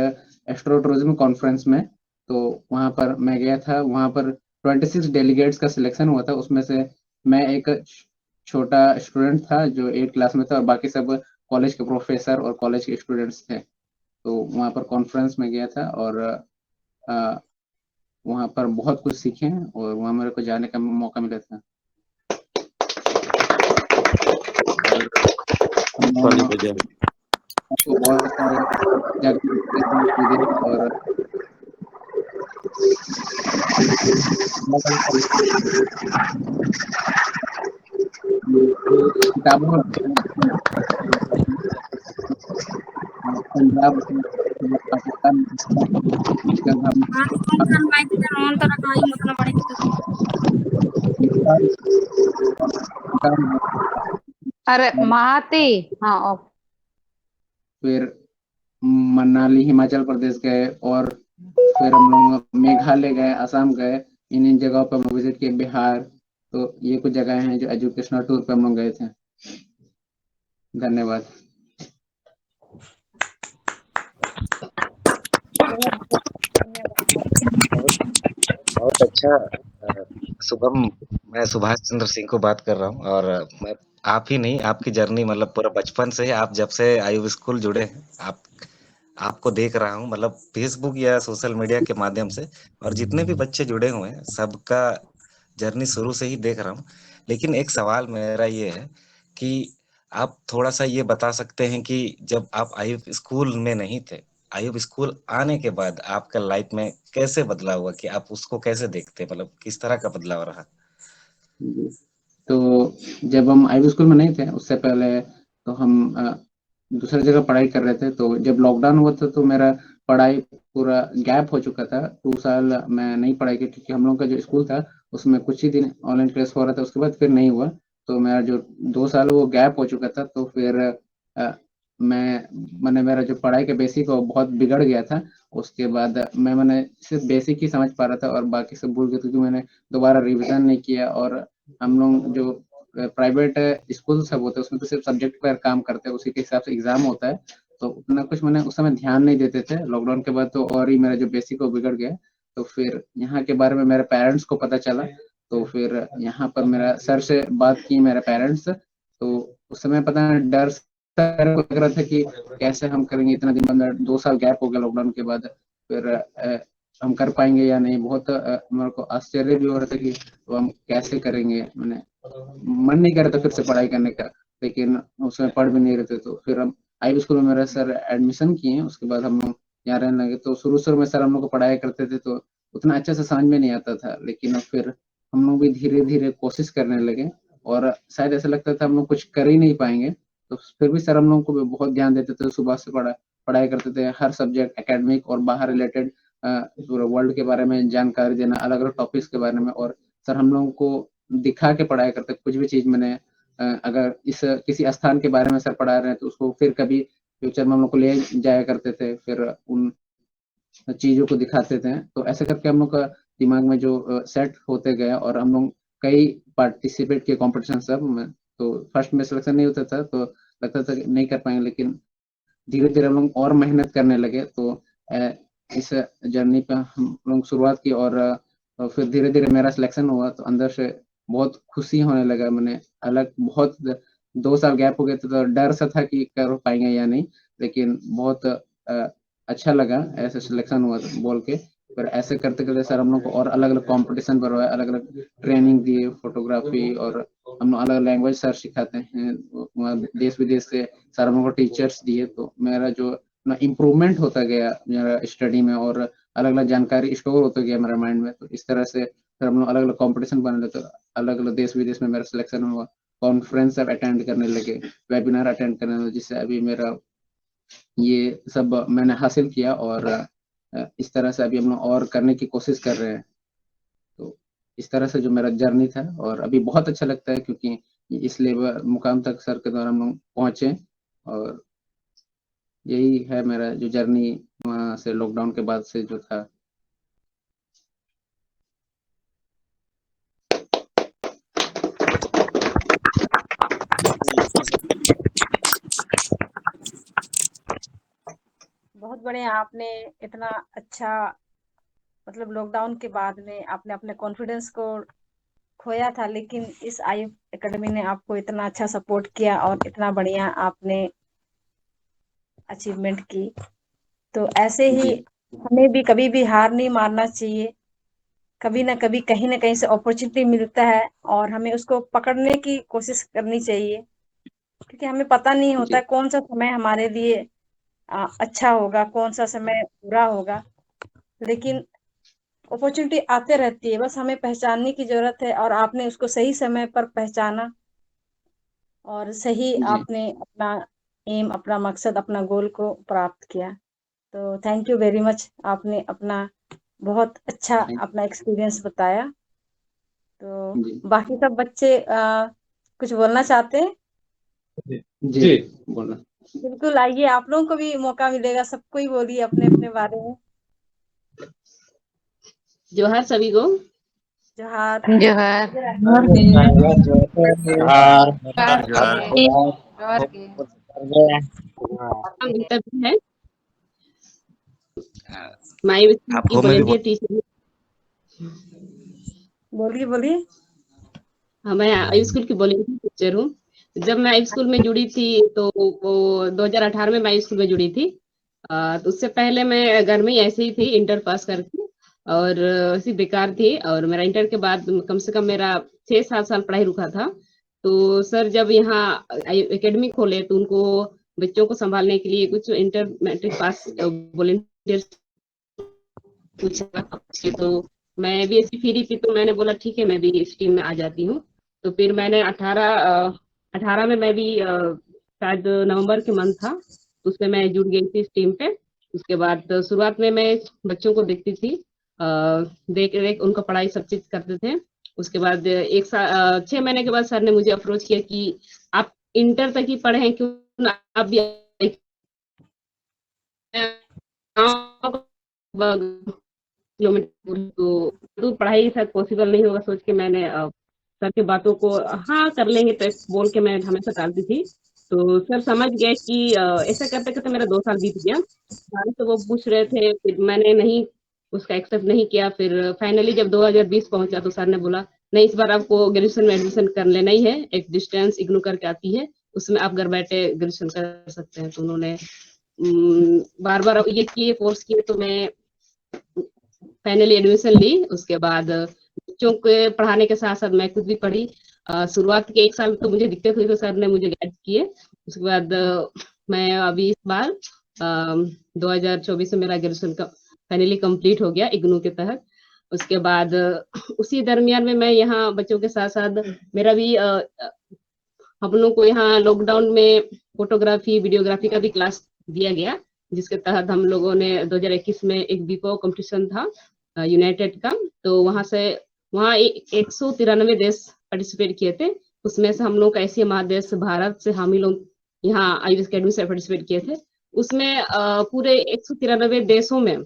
astro tourism conference में। तो वहां पर मैं गया था, वहां पर 26 डेलीगेट्स का सिलेक्शन हुआ था। उसमें से मैं एक छोटा स्टूडेंट था जो 8th क्लास में था और बाकी सब कॉलेज के प्रोफेसर और कॉलेज के स्टूडेंट्स थे। तो वहां पर कॉन्फ्रेंस में गया था और वहां पर बहुत कुछ सीखे और वहां मेरे को जाने का मौका मिला था। बहुत सारे और किताबों पंजाब पाकिस्तान अरे महाती हाँ ओके फिर मनाली हिमाचल प्रदेश गए और फिर हम लोग मेघालय गए, असम गए। इन जगहों पर हम लोग विजिट किए, बिहार। तो ये कुछ जगह हैं जो एजुकेशनल टूर पे हम लोग गए थे। धन्यवाद। बहुत अच्छा शुभम, मैं सुभाष चंद्र सिंह को बात कर रहा हूँ और मैं आप ही नहीं, आपकी जर्नी मतलब पूरा बचपन से ही, आप जब से आयु स्कूल जुड़े हैं, आपको देख रहा हूँ मतलब फेसबुक या सोशल मीडिया के माध्यम से, और जितने भी बच्चे जुड़े हुए हैं सबका जर्नी शुरू से ही देख रहा हूँ। लेकिन एक सवाल मेरा ये है कि आप थोड़ा सा ये बता सकते हैं कि जब आप आयु स्कूल में नहीं थे, आयु स्कूल आने के बाद आपका लाइफ में कैसे बदलाव हुआ, कि आप उसको कैसे देखते हैं, मतलब किस तरह का बदलाव रहा? जी। तो जब हम आईवी स्कूल में नहीं थे, उससे पहले तो हम दूसरी जगह पढ़ाई कर रहे थे। तो जब लॉकडाउन हुआ था तो मेरा पढ़ाई पूरा गैप हो चुका था। 2 साल मैं नहीं पढ़ाई की, क्योंकि हम लोग का जो स्कूल था उसमें कुछ ही दिन ऑनलाइन क्लास हो रहा था, उसके बाद फिर नहीं हुआ। तो मेरा जो 2 साल वो गैप हो चुका था, तो फिर मैंने मेरा जो पढ़ाई का बेसिक वो बहुत बिगड़ गया था। उसके बाद मैंने सिर्फ बेसिक ही समझ पा रहा था और बाकी सब भूल गया, क्योंकि मैंने दोबारा रिविजन नहीं किया। और हम लोग जो प्राइवेट स्कूल सब होते हैं उसमें तो सिर्फ सब्जेक्ट पर काम करते हैं, उसी के हिसाब से एग्जाम होता है। तो उतना कुछ मैंने उस समय ध्यान नहीं देते थे। लॉकडाउन के बाद तो और ही मेरा जो बेसिक वो बिगड़ गया। तो फिर यहाँ के बारे में मेरे पेरेंट्स को पता चला, तो फिर यहाँ पर मेरा सर से बात की मेरे पेरेंट्स। तो उस समय पता नहीं डर सा लग रहा था कि कैसे हम करेंगे, इतना दिन बाद 2 साल गैप हो गया लॉकडाउन के बाद, फिर हम कर पाएंगे या नहीं। बहुत मेरे को आश्चर्य भी हो रहा था कि तो हम कैसे करेंगे। मैंने मन नहीं कर रहा था फिर से पढ़ाई करने का, लेकिन उसमें पढ़ भी नहीं रहे थे। तो फिर हम आईवी स्कूल में मेरा सर एडमिशन किए, उसके बाद हम लोग यहाँ रहने लगे। तो शुरू में सर हम लोग को पढ़ाई करते थे तो उतना अच्छे से समझ में नहीं आता था, लेकिन अब फिर हम लोग भी धीरे धीरे कोशिश करने लगे। और शायद ऐसा लगता था हम लोग कुछ कर ही नहीं पाएंगे, तो फिर भी सर हम लोग को भी बहुत ध्यान देते थे। सुबह से पढ़ाई करते थे, हर सब्जेक्ट एकेडमिक और बाहर रिलेटेड पूरे वर्ल्ड के बारे में जानकारी देना, अलग अलग टॉपिक्स के बारे में। और सर हम लोगों को दिखा के पढ़ाया करते, कुछ भी चीज मैंने अगर इस किसी स्थान के बारे में सर पढ़ा रहे हैं तो उसको फिर कभी फ्यूचर में हम लोग को ले जाया करते थे, फिर उन चीजों को दिखाते थे। तो ऐसे करके हम लोग का दिमाग में जो सेट होते गया, और हम लोग कई पार्टिसिपेट किए कॉम्पिटिशन सब में। तो फर्स्ट में सिलेक्शन नहीं होता था तो लगता था कि नहीं कर पाएंगे, लेकिन धीरे धीरे हम लोग और मेहनत करने लगे। तो इस जर्नी पे हम लोग शुरुआत की, और फिर धीरे धीरे मेरा सिलेक्शन हुआ। तो अंदर से बहुत खुशी होने लगा। मैंने अलग बहुत 2 साल गैप हो गए थे तो डर सा था कि कर पाएंगे या नहीं, लेकिन बहुत अच्छा लगा ऐसे सिलेक्शन हुआ तो बोल के। फिर ऐसे करते करते सर हम लोग को और अलग अलग कॉम्पिटिशन करवाए, अलग अलग ट्रेनिंग दिए, फोटोग्राफी, और हम लोग अलग लैंग्वेज सर सिखाते हैं, देश विदेश से सर हम लोग को टीचर्स दिए। तो मेरा जो इम्प्रूवमेंट होता गया मेरा स्टडी में, और अलग अलग जानकारी स्टोर होता गया मेरे माइंड में। तो इस तरह से फिर हम लोग अलग अलग कॉम्पिटिशन बने लगे, तो अलग अलग देश विदेश में मेरा सिलेक्शन हुआ। कॉन्फ्रेंस सब अटेंड करने लगे, वेबिनार अटेंड करने लगे, जिससे अभी मेरा ये सब मैंने हासिल किया। और इस तरह से अभी हम लोग और करने की कोशिश कर रहे हैं। तो इस तरह से जो मेरा जर्नी था, और अभी बहुत अच्छा लगता है क्योंकि इस लेवल मुकाम तक सर के द्वारा हम लोग पहुंचे। और यही है मेरा जो जर्नी वहाँ से लॉकडाउन के बाद से जो था। बहुत बढ़िया। आपने इतना अच्छा, मतलब लॉकडाउन के बाद में आपने अपने कॉन्फिडेंस को खोया था, लेकिन इस आई एकेडमी ने आपको इतना अच्छा सपोर्ट किया और इतना बढ़िया आपने अचीवमेंट की। तो ऐसे ही जी हमें भी कभी भी हार नहीं मानना चाहिए। कभी ना कभी कहीं ना कहीं से अपॉर्चुनिटी मिलता है और हमें उसको पकड़ने की कोशिश करनी चाहिए, क्योंकि हमें पता नहीं होता जी कौन सा समय हमारे लिए अच्छा होगा, कौन सा समय बुरा होगा। लेकिन अपॉर्चुनिटी आते रहती है, बस हमें पहचानने की जरूरत है। और आपने उसको सही समय पर पहचाना और सही जी आपने अपना एम, अपना मकसद, अपना गोल को प्राप्त किया। तो थैंक यू वेरी मच। आपने अपना बहुत अच्छा थैंक अपना एक्सपीरियंस बताया। तो जी बाकी सब बच्चे कुछ बोलना चाहते हैं? जी बोलना। बिल्कुल, आइए, आप लोगों को भी मौका मिलेगा, सबको ही बोलिए अपने अपने बारे में। जोहार सभी को। जोहार। जोहार। जोहार जोहार। के। जोहार के। नाम गीता है, माई स्कूल आप की हो में भी वॉलंटियर टीचर। बोलिए बोलिए। हाँ, मैं आई स्कूल की वॉलंटियर टीचर हूँ। जब मैं आई स्कूल में जुड़ी थी तो वो 2018 में मैं आई स्कूल में जुड़ी थी। तो उससे पहले मैं घर में ही ऐसे ही थी, इंटर पास करके, और ऐसी बेकार थी। और मेरा इंटर के बाद कम से कम मेरा 6-7 साल पढ़ाई रुका था। तो सर जब यहाँ एकेडमी खोले तो उनको बच्चों को संभालने के लिए कुछ इंटर मैट्रिक पास वॉलंटियर पूछा, तो मैं भी ऐसी फ्री थी तो मैंने बोला ठीक है मैं भी इस टीम में आ जाती हूँ। तो फिर मैंने 18 में मैं भी शायद नवंबर के मंथ था तो उसमें मैं जुड़ गई थी इस टीम पे। उसके बाद शुरुआत में मैं बच्चों को देखती थी, देख देख उनका पढ़ाई सब चीज करते थे। उसके बाद 6 महीने के बाद सर ने मुझे अप्रोच किया कि आप इंटर तक ही पढ़े हैं, क्यों ना आप भी किलोमीटर तो पढ़ाई शायद पॉसिबल नहीं होगा सोच के मैंने सर की बातों को हाँ कर लेंगे तो बोल के मैं हमेशा टालती थी। तो सर समझ गए कि ऐसा करते करते मेरा 2 साल बीत गया। तो वो पूछ रहे थे, फिर मैंने नहीं उसका एक्सेप्ट नहीं किया। फिर फाइनली जब 2020 पहुंचा तो सर ने बोला नहीं इस बार आपको ग्रेजुएशन में एडमिशन कर लेना ही है, एक डिस्टेंस इग्नू करके आती है उसमें आप घर बैठे ग्रेजुएशन कर सकते हैं। तो उन्होंने बार बार ये किए, फोर्स किए, तो मैं फाइनली एडमिशन ली। उसके बाद बच्चों के पढ़ाने के साथ साथ मैं खुद भी पढ़ी। शुरुआत के 1 साल तो मुझे दिक्कत हुई तो सर ने मुझे गाइड किए। उसके बाद मैं अभी इस बार 2024 में मेरा ग्रेजुएशन का फाइनली कंप्लीट हो गया इग्नू के तहत। उसके बाद उसी दरमियान में मैं यहाँ बच्चों के साथ साथ मेरा भी हम लोग को यहाँ लॉकडाउन में फोटोग्राफी वीडियोग्राफी का भी क्लास दिया गया, जिसके तहत हम लोगों ने 2021 में एक बीपो कंपटीशन था यूनाइटेड का। तो वहाँ 193 देश पार्टिसिपेट किए थे। उसमें से हम लोग का एशिया महादेश भारत से हम ही लोग यहाँ आईवीएस अकेडमी से पार्टिसिपेट किए थे। उसमें पूरे 193 देशों में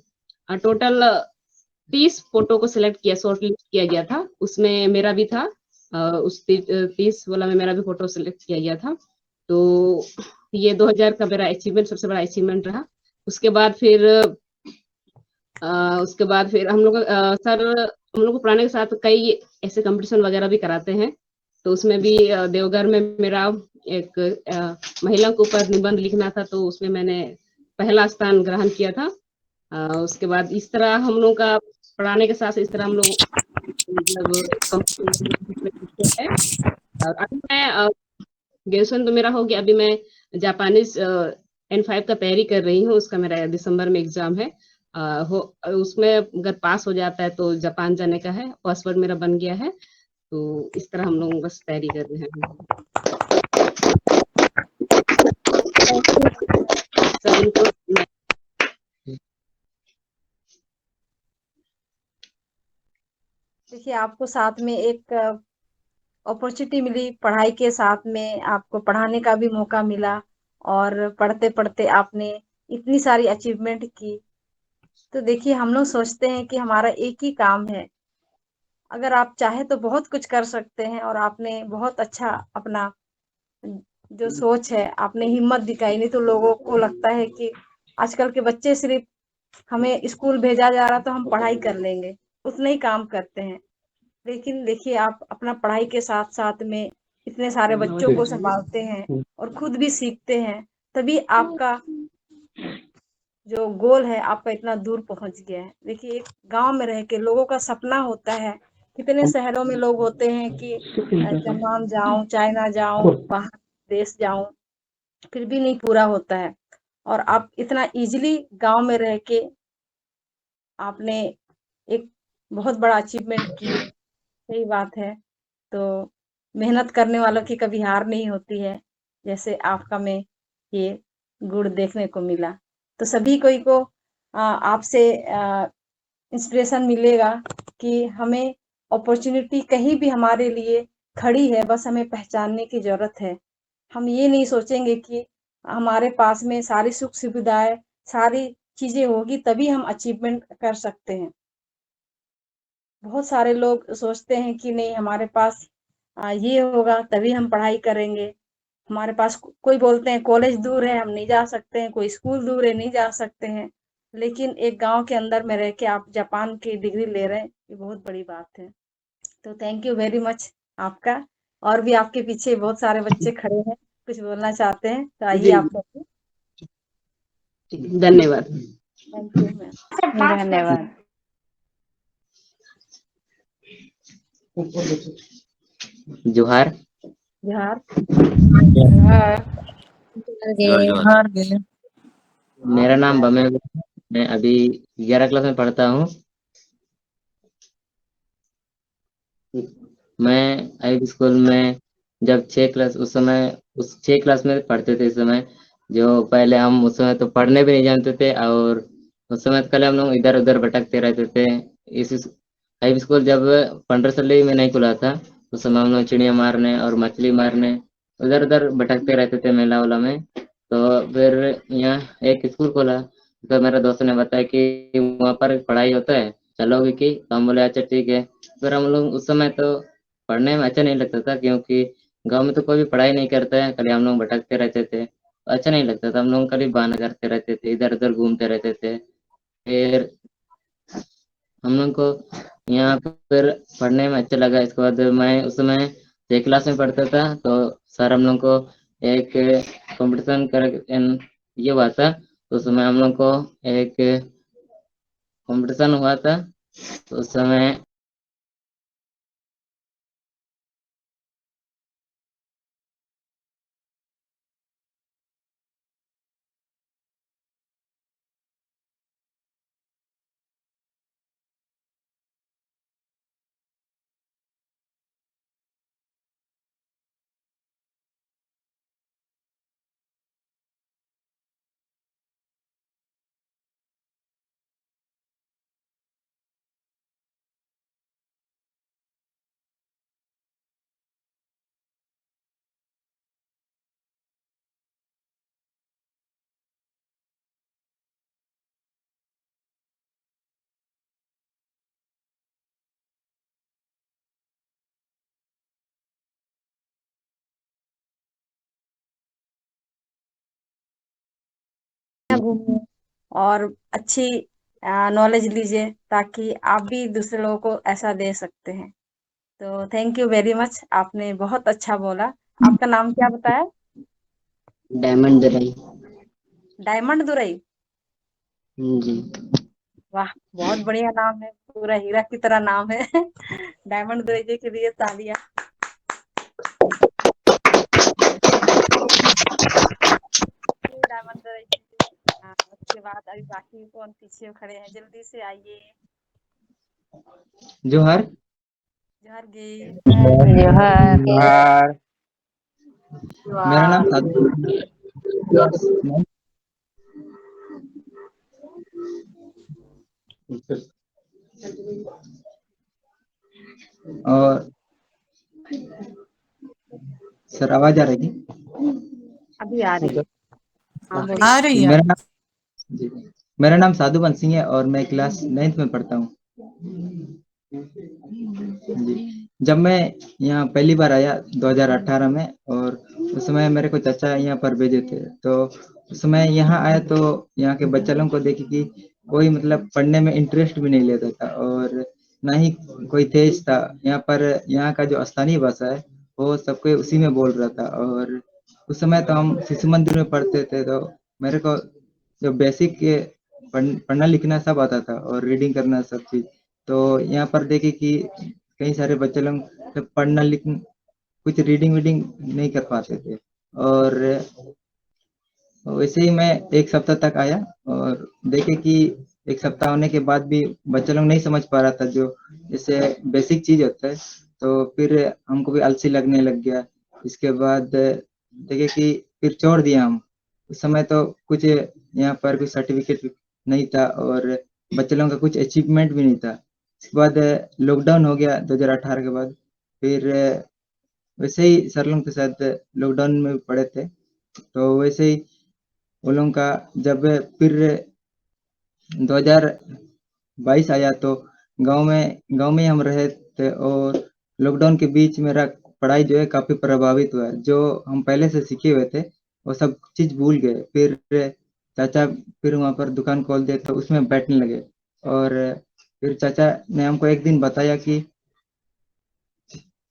टोटल 30 फोटो को सिलेक्ट किया, शॉर्ट लिस्ट किया गया था। उसमें मेरा भी था, उस 30 वाला में मेरा भी फोटो सिलेक्ट किया गया था। तो ये 2000 का मेरा अचीवमेंट सबसे बड़ा अचीवमेंट रहा। उसके बाद फिर हम लोग सर हम लोग को पढ़ाने के साथ कई ऐसे कंपटीशन वगैरह भी कराते हैं। तो उसमें भी देवघर में मेरा एक महिला के ऊपर निबंध लिखना था, तो उसमें मैंने पहला स्थान ग्रहण किया था। उसके बाद इस तरह हम लोग का पढ़ाने के साथ इस तरह हम लोग मतलब है। और अभी मैं ग्रेजुएशन तो मेरा हो गया, अभी मैं जापानीज N5 का तैयारी कर रही हूँ। उसका मेरा दिसंबर में एग्जाम है। उसमें अगर पास हो जाता है तो जापान जाने का है, पासपोर्ट मेरा बन गया है। तो इस तरह हम लोग बस तैयारी कर रहे हैं। देखिए आपको साथ में एक अपॉर्चुनिटी मिली, पढ़ाई के साथ में आपको पढ़ाने का भी मौका मिला और पढ़ते पढ़ते आपने इतनी सारी अचीवमेंट की। तो देखिए हम लोग सोचते हैं कि हमारा एक ही काम है, अगर आप चाहे तो बहुत कुछ कर सकते हैं। और आपने बहुत अच्छा अपना जो सोच है आपने हिम्मत दिखाई। नहीं तो लोगों को लगता है कि आजकल के बच्चे सिर्फ हमें स्कूल भेजा जा रहा तो हम पढ़ाई कर लेंगे, उतना ही काम करते हैं। लेकिन देखिए आप अपना पढ़ाई के साथ साथ में इतने सारे बच्चों को संभालते हैं और खुद भी सीखते हैं, तभी आपका जो गोल है आपका इतना दूर पहुंच गया है। देखिए एक गांव में रह के लोगों का सपना होता है, कितने शहरों में लोग होते हैं कि जापान जाऊं, चाइना जाऊं, बाहर देश जाऊं, फिर भी नहीं पूरा होता है। और आप इतना इजीली गांव में रह के आपने एक बहुत बड़ा अचीवमेंट किए, सही बात है। तो मेहनत करने वालों की कभी हार नहीं होती है, जैसे आपका में ये गुण देखने को मिला। तो सभी कोई को आपसे इंस्पिरेशन मिलेगा कि हमें अपॉर्चुनिटी कहीं भी हमारे लिए खड़ी है, बस हमें पहचानने की जरूरत है। हम ये नहीं सोचेंगे कि हमारे पास में सारी सुख सुविधाएं, सारी चीजें होगी तभी हम अचीवमेंट कर सकते हैं। बहुत सारे लोग सोचते हैं कि नहीं हमारे पास ये होगा तभी हम पढ़ाई करेंगे, हमारे पास कोई बोलते हैं कॉलेज दूर है हम नहीं जा सकते हैं, कोई स्कूल दूर है नहीं जा सकते हैं। लेकिन एक गांव के अंदर में रह के आप जापान की डिग्री ले रहे हैं, ये बहुत बड़ी बात है। तो थैंक यू वेरी मच आपका। और भी आपके पीछे बहुत सारे बच्चे खड़े हैं, कुछ बोलना चाहते हैं तो आइए जी आप लोग। धन्यवाद। Thank you ma'am. धन्यवाद। जोहार। बिहार। जोहार जोहार। मेरा नाम बमे, मैं अभी 11 क्लास में पढ़ता हूँ। मैं आई स्कूल में जब 6 क्लास उस समय उस 6 क्लास में पढ़ते थे। इस समय जो पहले हम उस समय तो पढ़ने भी नहीं जानते थे और उस समय तो पहले हम लोग इधर उधर भटकते रहते थे। इस हाई स्कूल जब 15 में नहीं खुला था उस समय हम लोग चिड़िया मारने और मछली मारने उधर उधर भटकते रहते थे मेला वेला में। तो फिर यहाँ एक स्कूल खोला तो मेरे दोस्त ने बताया कि वहाँ पर पढ़ाई होता है, चलोगे कि? तो हम बोले अच्छा ठीक है। फिर हम लोग उस समय तो पढ़ने में अच्छा नहीं लगता था क्योंकि गांव में तो कोई भी पढ़ाई नहीं करता है, खाली हम लोग भटकते रहते थे। अच्छा नहीं लगता था, हम लोग खाली बहाना करते रहते थे, इधर उधर घूमते रहते थे। फिर हम लोग को यहाँ पर पढ़ने में अच्छा लगा। इसके बाद मैं उस समय 6 क्लास में पढ़ता था तो सर हम लोग को एक कंपटीशन कर ये हुआ था। तो उस समय हम लोग को एक कंपटीशन हुआ था तो उस समय घूमिए और अच्छी नॉलेज लीजिए ताकि आप भी दूसरे लोगों को ऐसा दे सकते हैं। तो थैंक यू वेरी मच, आपने बहुत अच्छा बोला। आपका नाम क्या बताया? डायमंड दराई। डायमंड दुरई। जी। वाह, बहुत बढ़िया नाम है, पूरा हीरा की तरह नाम है। डायमंड दुरई जी के लिए तालियां। डायमंड दुरई जी। उसके बाद अभी बाकी कौन पीछे खड़े हैं, जल्दी से आइए। जोहार। जोहार गे। जोहार। मेरा नाम साधु और सर आवाज आ रही है? अभी आ रही है। हाँ बोलिए। मेरा नाम जी मेरा नाम साधु बंसी है और मैं क्लास 9th में पढ़ता हूँ। जी। जब मैं यहाँ पहली बार आया 2018 में और उस समय मेरे को चाचा यहाँ पर भेजे थे तो उस समय यहाँ आया तो यहाँ के बच्चे लोगों को देखे कि कोई मतलब पढ़ने में इंटरेस्ट भी नहीं लेता था और ना ही कोई तेज था। यहाँ पर यहाँ का जो स्थानीय भाषा है वो सबको उसी में बोल रहा था और उस समय तो हम शिशु मंदिर में पढ़ते थे तो मेरे को जो बेसिक पढ़ना लिखना सब आता था और रीडिंग करना सब चीज। तो यहाँ पर देखे कि कई सारे बच्चे लोग जब पढ़ना लिखना कुछ रीडिंग वीडिंग नहीं कर पाते थे और वैसे ही मैं एक सप्ताह तक आया और देखे कि एक सप्ताह होने के बाद भी बच्चे लोग नहीं समझ पा रहा था जो जैसे बेसिक चीज होता है। तो फिर हमको भी आलसी लगने लग गया। इसके बाद देखे कि फिर छोड़ दिया हम। उस समय तो कुछ यहाँ पर कुछ सर्टिफिकेट नहीं था और बच्चे लोगों का कुछ अचीवमेंट भी नहीं था। इसके बाद लॉकडाउन हो गया 2018 के बाद। फिर वैसे ही सर लोगों के साथ लॉकडाउन में पढ़े थे तो वैसे ही वो लोगों का जब फिर 2022 आया तो गांव में हम रहे थे और लॉकडाउन के बीच मेरा पढ़ाई जो है काफी प्रभावित हुआ। जो हम पहले से सीखे हुए थे वो सब चीज भूल गए। फिर चाचा फिर वहाँ पर दुकान खोल दिए तो उसमें बैठने लगे और फिर चाचा ने हमको एक दिन बताया कि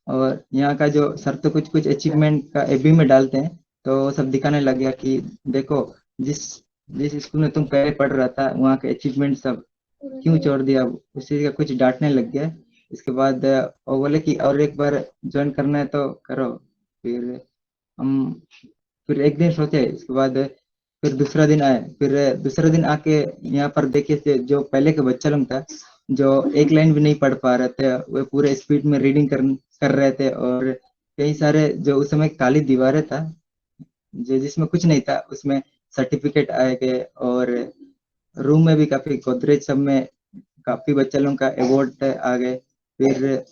और यहाँ का जो सर तो कुछ कुछ अचीवमेंट का एफबी में डालते हैं, तो वो सब दिखाने लग गया कि देखो जिस जिस स्कूल में तुम पहले पढ़ रहा था वहाँ के अचीवमेंट सब क्यों छोड़ दिया, उसी का कुछ डांटने लग गया। इसके बाद वो बोले कि और एक बार ज्वाइन करना है तो करो। फिर हम फिर एक दिन सोचे, इसके बाद फिर दूसरा दिन आए, फिर दूसरा दिन आके यहाँ पर देखे थे जो पहले के बच्चा लोग था जो एक लाइन भी नहीं पढ़ पा रहे थे, वो पूरे स्पीड में रीडिंग कर रहे थे। और कई सारे जो उस समय काली दीवारें था जो जिसमें कुछ नहीं था उसमें सर्टिफिकेट आए गए। और रूम में भी काफी गोदरेज सब में काफी बच्चा लोगों का अवार्ड आ गए। फिर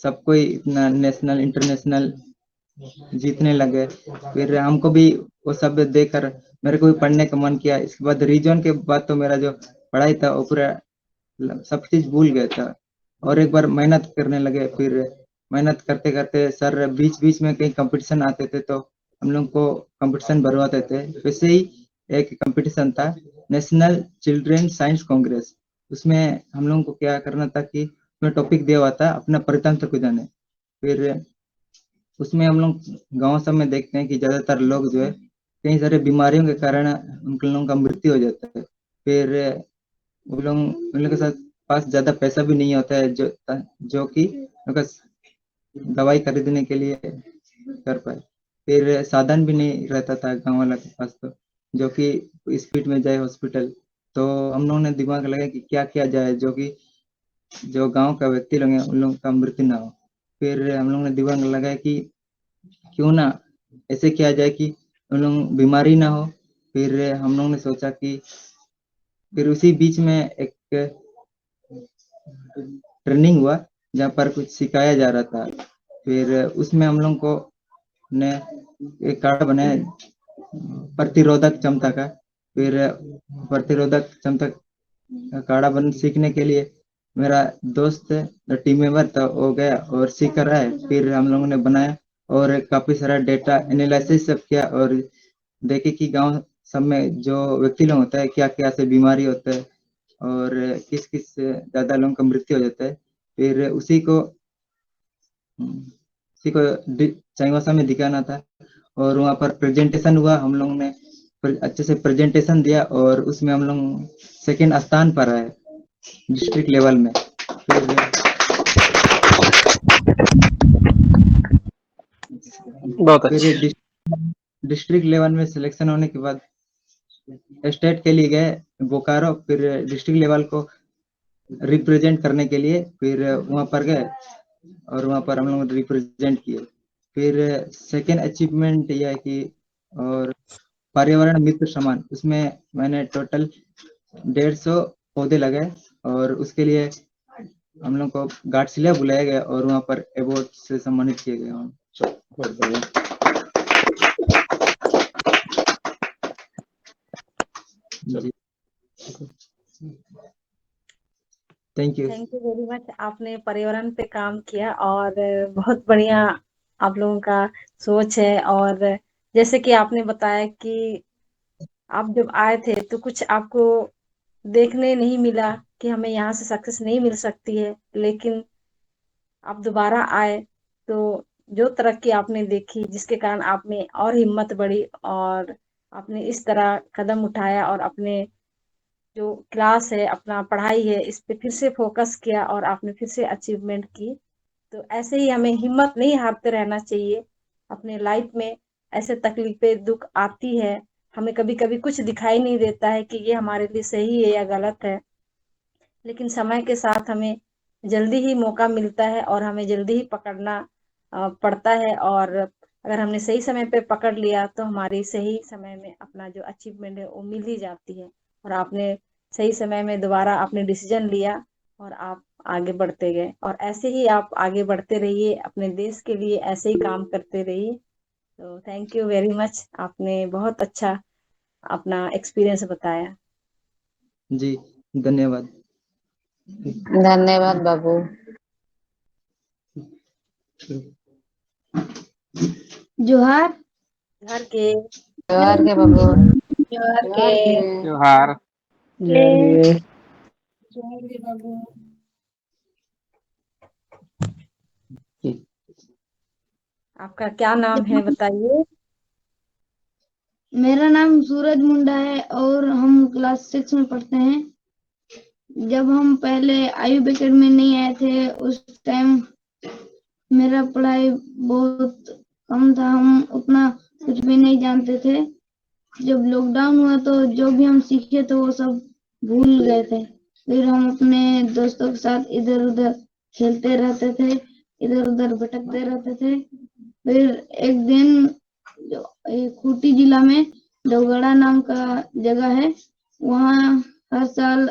सब कोई इतना नेशनल इंटरनेशनल जीतने लगे। फिर हमको भी वो सब देखकर मेरे को भी पढ़ने का मन किया। इसके बाद रीजन के बाद तो मेरा जो पढ़ाई था वो पूरा सब चीज भूल गया था और एक बार मेहनत करने लगे। फिर मेहनत करते करते सर बीच बीच में कहीं कंपटीशन आते थे तो हम लोग को कंपटीशन भरवाते थे। वैसे ही एक कंपटीशन था नेशनल चिल्ड्रन साइंस कांग्रेस, उसमें हम लोगों को क्या करना था कि उसमें टॉपिक दिया हुआ था अपना परितंत्र को जाने। फिर उसमें हम लोग गाँव सब में देखते हैं कि ज्यादातर लोग जो है कई सारे बीमारियों के कारण उन लोगों का मृत्यु हो जाता है। फिर उन लोगों के साथ पास ज्यादा पैसा भी नहीं होता है जो कि उनका दवाई खरीदने के लिए कर पाए। फिर साधन भी नहीं रहता था गाँव वाला के पास तो जो कि स्पीड में जाए हॉस्पिटल। तो हम लोगों ने दिमाग लगाया कि क्या किया जाए जो कि जो गांव का व्यक्ति लोग हैं उन लोगों का मृत्यु ना हो। फिर हम लोगों ने दिमाग लगाया कि क्यों ना ऐसे किया जाए कि उन लोग बीमारी ना हो। फिर हम लोगों ने सोचा कि फिर उसी बीच में एक ट्रेनिंग हुआ जहाँ पर कुछ सिखाया जा रहा था। फिर उसमें हम लोग को ने एक कार्ड बनाया प्रतिरोधक क्षमता का। फिर प्रतिरोधक क्षमता का कार्ड बन सीखने के लिए मेरा दोस्त टीम मेंबर था वो गया और सीख कर आए। फिर हम लोगों ने बनाया और काफी सारा डेटा एनालिसिस सब किया और देखे कि गांव सब में जो व्यक्ति लोग होता है क्या क्या से बीमारी होता है और किस किस से ज्यादा लोगों का मृत्यु हो जाता है। फिर चाईबासा में दिखाना था और वहाँ पर प्रेजेंटेशन हुआ। हम लोगों ने अच्छे से प्रेजेंटेशन दिया और उसमें हम लोग सेकेंड स्थान पर आए डिस्ट्रिक्ट लेवल में। फिर डिस्ट्रिक्ट लेवल में सिलेक्शन होने के बाद स्टेट के लिए गए बोकारो। फिर डिस्ट्रिक्ट लेवल को रिप्रेजेंट करने के लिए फिर वहाँ पर गए और वहाँ पर हम लोग रिप्रेजेंट किए। फिर सेकेंड अचीवमेंट यह है कि और पर्यावरण मित्र समान, उसमें मैंने टोटल 150 पौधे लगाए और उसके लिए हम लोग को घाटशिला बुलाया गया और वहाँ पर अवार्ड से सम्मानित किए गए हम। Thank you very much. आपने पर्यावरण पे काम किया और बहुत बढ़िया आप लोगों का सोच है। और जैसे कि आपने बताया कि आप जब आए थे तो कुछ आपको देखने नहीं मिला कि हमें यहाँ से सक्सेस नहीं मिल सकती है, लेकिन आप दोबारा आए तो जो तरक्की आपने देखी जिसके कारण आप में और हिम्मत बढ़ी और आपने इस तरह कदम उठाया और अपने जो क्लास है अपना पढ़ाई है इस पे फिर से फोकस किया और आपने फिर से अचीवमेंट की। तो ऐसे ही हमें हिम्मत नहीं हारते रहना चाहिए अपने लाइफ में। ऐसे तकलीफें दुख आती है, हमें कभी कभी कुछ दिखाई नहीं देता है कि ये हमारे लिए सही है या गलत है, लेकिन समय के साथ हमें जल्दी ही मौका मिलता है और हमें जल्दी ही पकड़ना पड़ता है। और अगर हमने सही समय पे पकड़ लिया तो हमारी सही समय में अपना जो अचीवमेंट है वो मिल ही जाती है। और आपने सही समय में दोबारा आपने डिसीजन लिया और आप आगे बढ़ते गए और ऐसे ही आप आगे बढ़ते रहिए, अपने देश के लिए ऐसे ही काम करते रहिए। तो थैंक यू वेरी मच, आपने बहुत अच्छा अपना एक्सपीरियंस बताया। जी धन्यवाद। धन्यवाद बाबू। जोहार घर के जोहार के बाबू। जोहार के जोहार। बाबू। आपका क्या नाम है बताइए? मेरा नाम सूरज मुंडा है और हम क्लास 6 में पढ़ते हैं। जब हम पहले आयुब एकेडमी नहीं आए थे उस टाइम मेरा पढ़ाई बहुत कम था, हम उतना कुछ भी नहीं जानते थे। जब लॉकडाउन हुआ तो जो भी हम सीखे थे वो सब भूल गए थे। फिर हम अपने दोस्तों के साथ इधर उधर खेलते रहते थे, इधर उधर भटकते रहते थे। फिर एक दिन जो खूंटी जिला में देवगढ़ा नाम का जगह है, वहाँ हर साल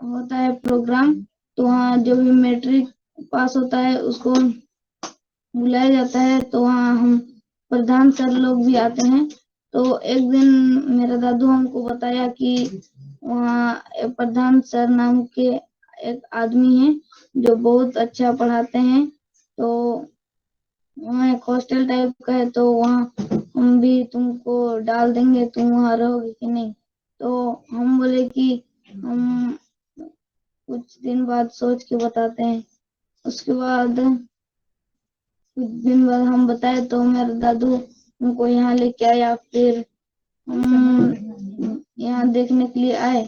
होता है प्रोग्राम। तो वहाँ जो भी मैट्रिक पास होता है उसको बुलाया जाता है, तो वहाँ हम प्रधान सर लोग भी आते हैं। तो एक दिन मेरा दादू हमको बताया कि वहाँ एक प्रधान सर नाम के एक आदमी है जो बहुत अच्छा पढ़ाते हैं। तो वहाँ एक हॉस्टल टाइप का है, तो वहाँ हम भी तुमको डाल देंगे, तुम वहाँ रहोगे कि नहीं? तो हम बोले कि हम कुछ दिन बाद सोच के बताते हैं। उसके बाद कुछ दिन बाद हम बताए तो मेरा दादू हमको यहाँ लेके आया। फिर हम यहाँ देखने के लिए आए।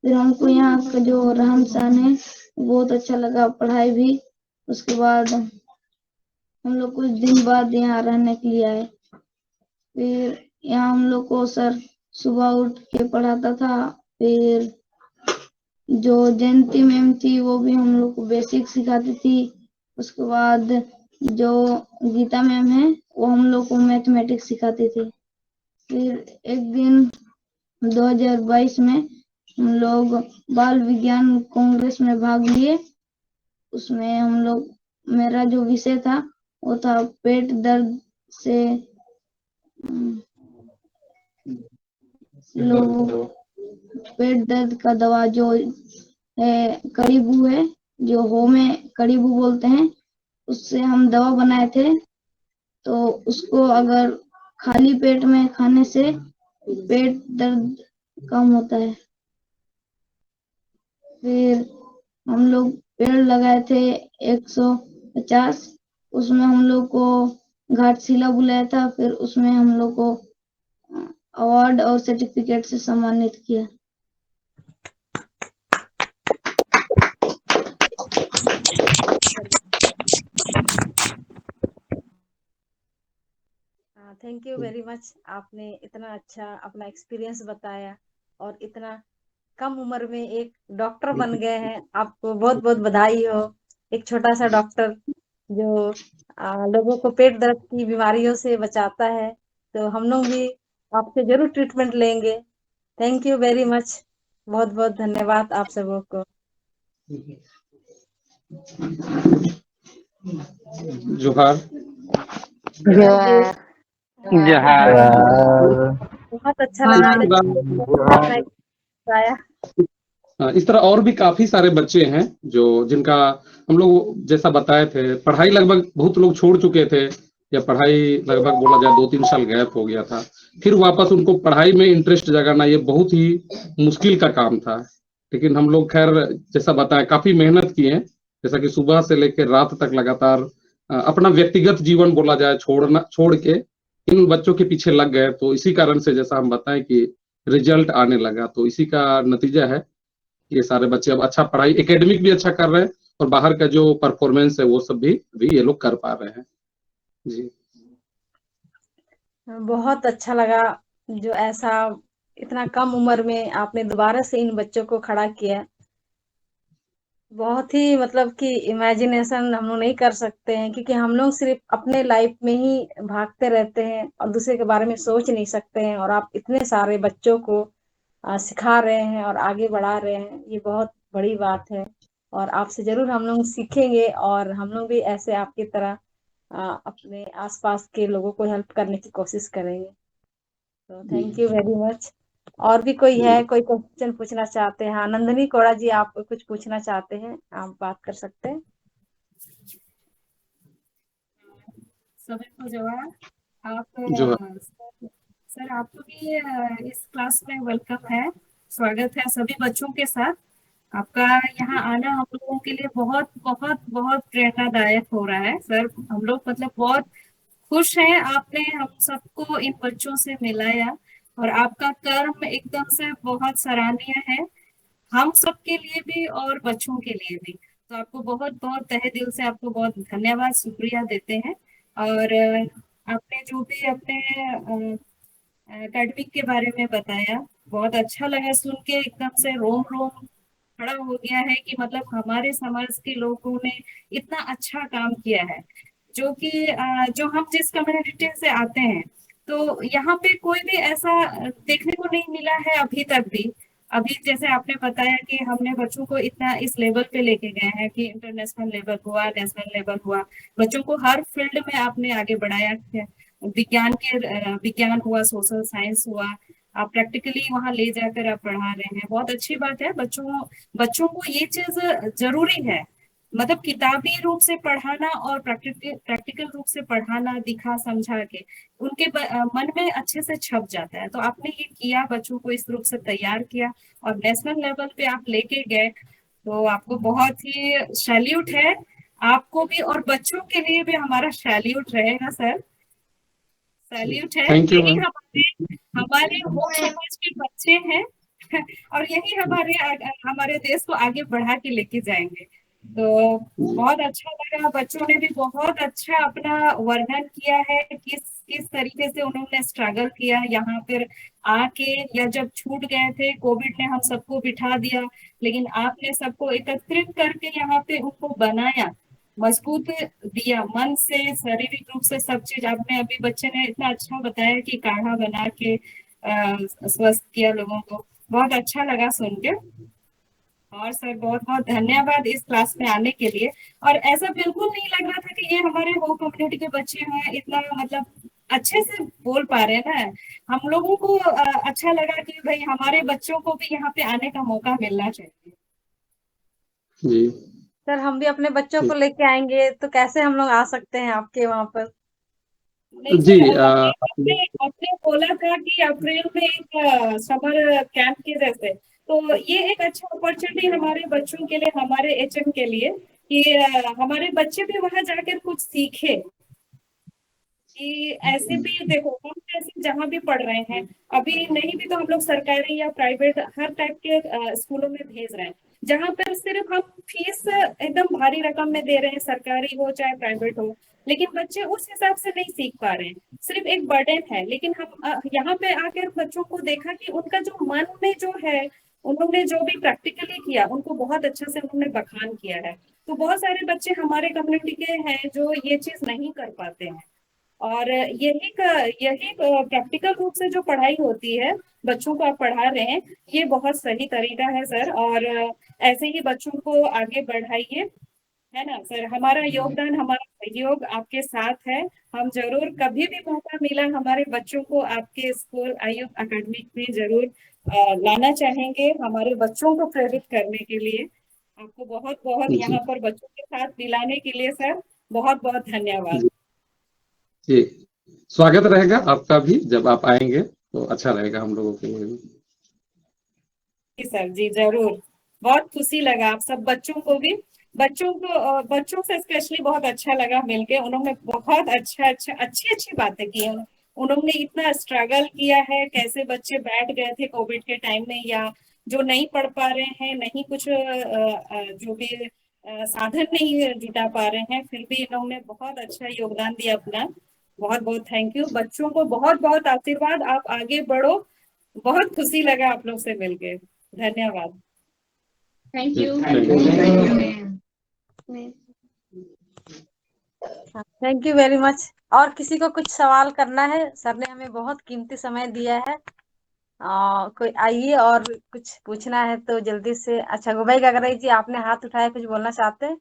फिर हमको यहाँ का जो रहन सहन है बहुत अच्छा लगा, पढ़ाई भी। उसके बाद हम लोग कुछ दिन बाद यहाँ रहने के लिए आए। फिर यहाँ हम लोग को सर सुबह उठ के पढ़ाता था। फिर जो जयंती मैम थी वो भी हम लोग को बेसिक सिखाती थी। उसके बाद जो गीता मैम है वो हम लोग को मैथमेटिक्स सिखाती थी। फिर एक दिन 2022 में हम लोग बाल विज्ञान कांग्रेस में भाग लिए। उसमें हम लोग मेरा जो विषय था वो था पेट दर्द से लोग पेट दर्द का दवा जो है कड़ीबू है, जो हो में कड़ीबू बोलते हैं, उससे हम दवा बनाए थे। तो उसको अगर खाली पेट में खाने से पेट दर्द कम होता है। फिर हम लोग पेड़ लगाए थे 150, उसमें हम लोग को घाटशिला बुलाया था। फिर उसमें हम लोग को अवार्ड और सर्टिफिकेट से सम्मानित किया। Thank you very much. आपने इतना अच्छा अपना एक्सपीरियंस बताया और इतना कम उम्र में एक डॉक्टर बन गए हैं, आपको बहुत बहुत बधाई हो। एक छोटा सा डॉक्टर जो लोगों को पेट दर्द की बीमारियों से बचाता है। तो हम लोग भी आपसे जरूर ट्रीटमेंट लेंगे। Thank you very much. बहुत बहुत धन्यवाद आप सबों को। जोहार। जोहार। बहुत अच्छा हाँ, लगा इस तरह अपना बताया। इस तरह और भी काफी सारे बच्चे हैं जो जिनका हम लोग जैसा बताए थे पढ़ाई लगभग बहुत लोग छोड़ चुके थे, या पढ़ाई लगभग बोला जाए 2-3 साल गैप हो गया था। फिर वापस उनको पढ़ाई में इंटरेस्ट जगाना ये बहुत ही मुश्किल का काम था। लेकिन हम लोग खैर जैसा बताएं काफी मेहनत किए, जैसा कि सुबह से लेकर रात तक लगातार अपना व्यक्तिगत जीवन बोला जाए छोड़ के इन बच्चों के पीछे लग गए। तो इसी कारण से जैसा हम बताएं कि रिजल्ट आने लगा, तो इसी का नतीजा है ये सारे बच्चे अब अच्छा पढ़ाई एकेडमिक भी अच्छा कर रहे हैं और बाहर का जो परफॉर्मेंस है वो सब भी ये लोग कर पा रहे हैं। जी बहुत अच्छा लगा जो ऐसा इतना कम उम्र में आपने दोबारा से इन बच्चों को खड़ा किया। बहुत ही मतलब कि इमेजिनेशन हम लोग नहीं कर सकते हैं, क्योंकि हम लोग सिर्फ अपने लाइफ में ही भागते रहते हैं और दूसरे के बारे में सोच नहीं सकते हैं। और आप इतने सारे बच्चों को सिखा रहे हैं और आगे बढ़ा रहे हैं, ये बहुत बड़ी बात है। और आपसे जरूर हम लोग सीखेंगे और हम लोग भी ऐसे आपकी तरह अपने आसपास के लोगों को हेल्प करने की कोशिश करेंगे। तो थैंक यू वेरी मच। और भी कोई है, कोई क्वेश्चन पूछना चाहते हैं? हाँ, नंदिनी कोड़ा जी, आप कुछ पूछना चाहते हैं, आप बात कर सकते हैं। सभी को जवाब आप जो सर आपको भी इस क्लास में वेलकम है, स्वागत है सभी बच्चों के साथ। आपका यहाँ आना हम लोगों के लिए बहुत बहुत बहुत प्रेरणादायक हो रहा है सर। हम लोग मतलब बहुत खुश हैं आपने हम सबको इन बच्चों से मिलाया, और आपका कर्म एकदम से बहुत सराहनीय है, हम सबके लिए भी और बच्चों के लिए भी। तो आपको बहुत बहुत तहे दिल से आपको बहुत धन्यवाद शुक्रिया देते हैं। और आपने जो भी अपने एकेडमिक के बारे में बताया बहुत अच्छा लगा सुन के, एकदम से रोम रोम खड़ा हो गया है कि मतलब हमारे समाज के लोगों ने इतना अच्छा काम किया है। जो कि जो हम जिस कम्युनिटी से आते हैं तो यहाँ पे कोई भी ऐसा देखने को नहीं मिला है अभी तक भी। अभी जैसे आपने बताया कि हमने बच्चों को इतना इस लेवल पे लेके गए हैं कि इंटरनेशनल लेवल हुआ, नेशनल लेवल हुआ, बच्चों को हर फील्ड में आपने आगे बढ़ाया है। विज्ञान हुआ, सोशल साइंस हुआ, आप प्रैक्टिकली वहाँ ले जाकर आप पढ़ा रहे हैं, बहुत अच्छी बात है। बच्चों को ये चीज जरूरी है, मतलब किताबी रूप से पढ़ाना और प्रैक्टिकल रूप से पढ़ाना, दिखा समझा के उनके मन में अच्छे से छप जाता है। तो आपने ये किया, बच्चों को इस रूप से तैयार किया और नेशनल लेवल पे आप लेके गए, तो आपको बहुत ही सैल्यूट है आपको भी, और बच्चों के लिए भी हमारा सैल्यूट रहेगा सर, सैल्यूट है। थैंक यू यही मैम। हमारे वो समाज के बच्चे हैं और यही हमारे देश को आगे बढ़ा के लेके जाएंगे। तो बहुत अच्छा लगा, बच्चों ने भी बहुत अच्छा अपना वर्णन किया है, किस तरीके से उन्होंने स्ट्रगल किया यहाँ पर आके, या जब छूट गए थे, कोविड ने हम सबको बिठा दिया, लेकिन आपने सबको एकत्रित करके यहाँ पे उनको बनाया, मजबूत दिया, मन से शारीरिक रूप से सब चीज। आपने अभी बच्चे ने इतना अच्छा बताया कि काढ़ा बना के स्वस्थ किया लोगों को, बहुत अच्छा लगा सुन के। और सर बहुत बहुत धन्यवाद इस क्लास में आने के लिए। और ऐसा बिल्कुल नहीं लग रहा था कि ये हमारे हो कम्युनिटी के बच्चे हैं, इतना मतलब अच्छे से बोल पा रहे हैं ना। हम लोगों को अच्छा लगा कि भाई हमारे बच्चों को भी यहाँ पे आने का मौका मिलना चाहिए। जी सर हम भी अपने बच्चों को लेके आएंगे, तो कैसे हम लोग आ सकते हैं आपके वहाँ पर? नहीं जी सर, आपने बोला था कि अप्रैल में एक समर कैंप के जैसे, तो ये एक अच्छा अपॉर्चुनिटी हमारे बच्चों के लिए, हमारे एचएम के लिए, कि हमारे बच्चे भी वहां जाकर कुछ सीखे कि ऐसे भी देखो, हम ऐसे जहाँ भी पढ़ रहे हैं, अभी नहीं भी तो हम लोग सरकारी या प्राइवेट हर टाइप के स्कूलों में भेज रहे हैं, जहाँ पर सिर्फ हम फीस एकदम भारी रकम में दे रहे हैं, सरकारी हो चाहे प्राइवेट हो, लेकिन बच्चे उस हिसाब से नहीं सीख पा रहे हैं, सिर्फ एक बर्डन है। लेकिन हम यहाँ पे आकर बच्चों को देखा कि उनका जो मन में जो है, उन्होंने जो भी प्रैक्टिकली किया, उनको बहुत अच्छे से उन्होंने बखान किया है। तो बहुत सारे बच्चे हमारे कम्युनिटी के हैं जो ये चीज नहीं कर पाते हैं, और यही प्रैक्टिकल रूप से जो पढ़ाई होती है, बच्चों को आप पढ़ा रहे हैं, ये बहुत सही तरीका है सर। और ऐसे ही बच्चों को आगे बढ़ाइए, है ना सर। हमारा योगदान, हमारा सहयोग आपके साथ है। हम जरूर कभी भी मौका मिला हमारे बच्चों को आपके स्कूल आयुब एकेडमिक में जरूर लाना चाहेंगे, हमारे बच्चों को प्रेरित करने के लिए। आपको बहुत बहुत यहाँ पर बच्चों के साथ मिलाने के लिए सर बहुत बहुत धन्यवाद। जी स्वागत रहेगा आपका भी, जब आप आएंगे तो अच्छा रहेगा हम लोगों के लिए भी। जी सर, जी जरूर, बहुत खुशी लगा आप सब बच्चों को भी, बच्चों से स्पेशली बहुत अच्छा लगा मिलके। उन्होंने बहुत अच्छी बातें की हैं। उन्होंने इतना स्ट्रगल किया है, कैसे बच्चे बैठ गए थे कोविड के टाइम में, या जो नहीं पढ़ पा रहे हैं, नहीं कुछ जो भी साधन नहीं जुटा पा रहे हैं, फिर भी इन्होंने बहुत अच्छा योगदान दिया अपना। बहुत बहुत थैंक यू। बच्चों को बहुत बहुत आशीर्वाद, आप आगे बढ़ो। बहुत खुशी लगा आप लोग से मिलके, धन्यवाद। Thank you. Thank you very much. और किसी को कुछ सवाल करना है? सर ने हमें बहुत कीमती समय दिया है, कोई आइए और कुछ पूछना है तो जल्दी से। अच्छा गुबाई गगराई जी, आपने हाथ उठाया, कुछ बोलना चाहते हैं?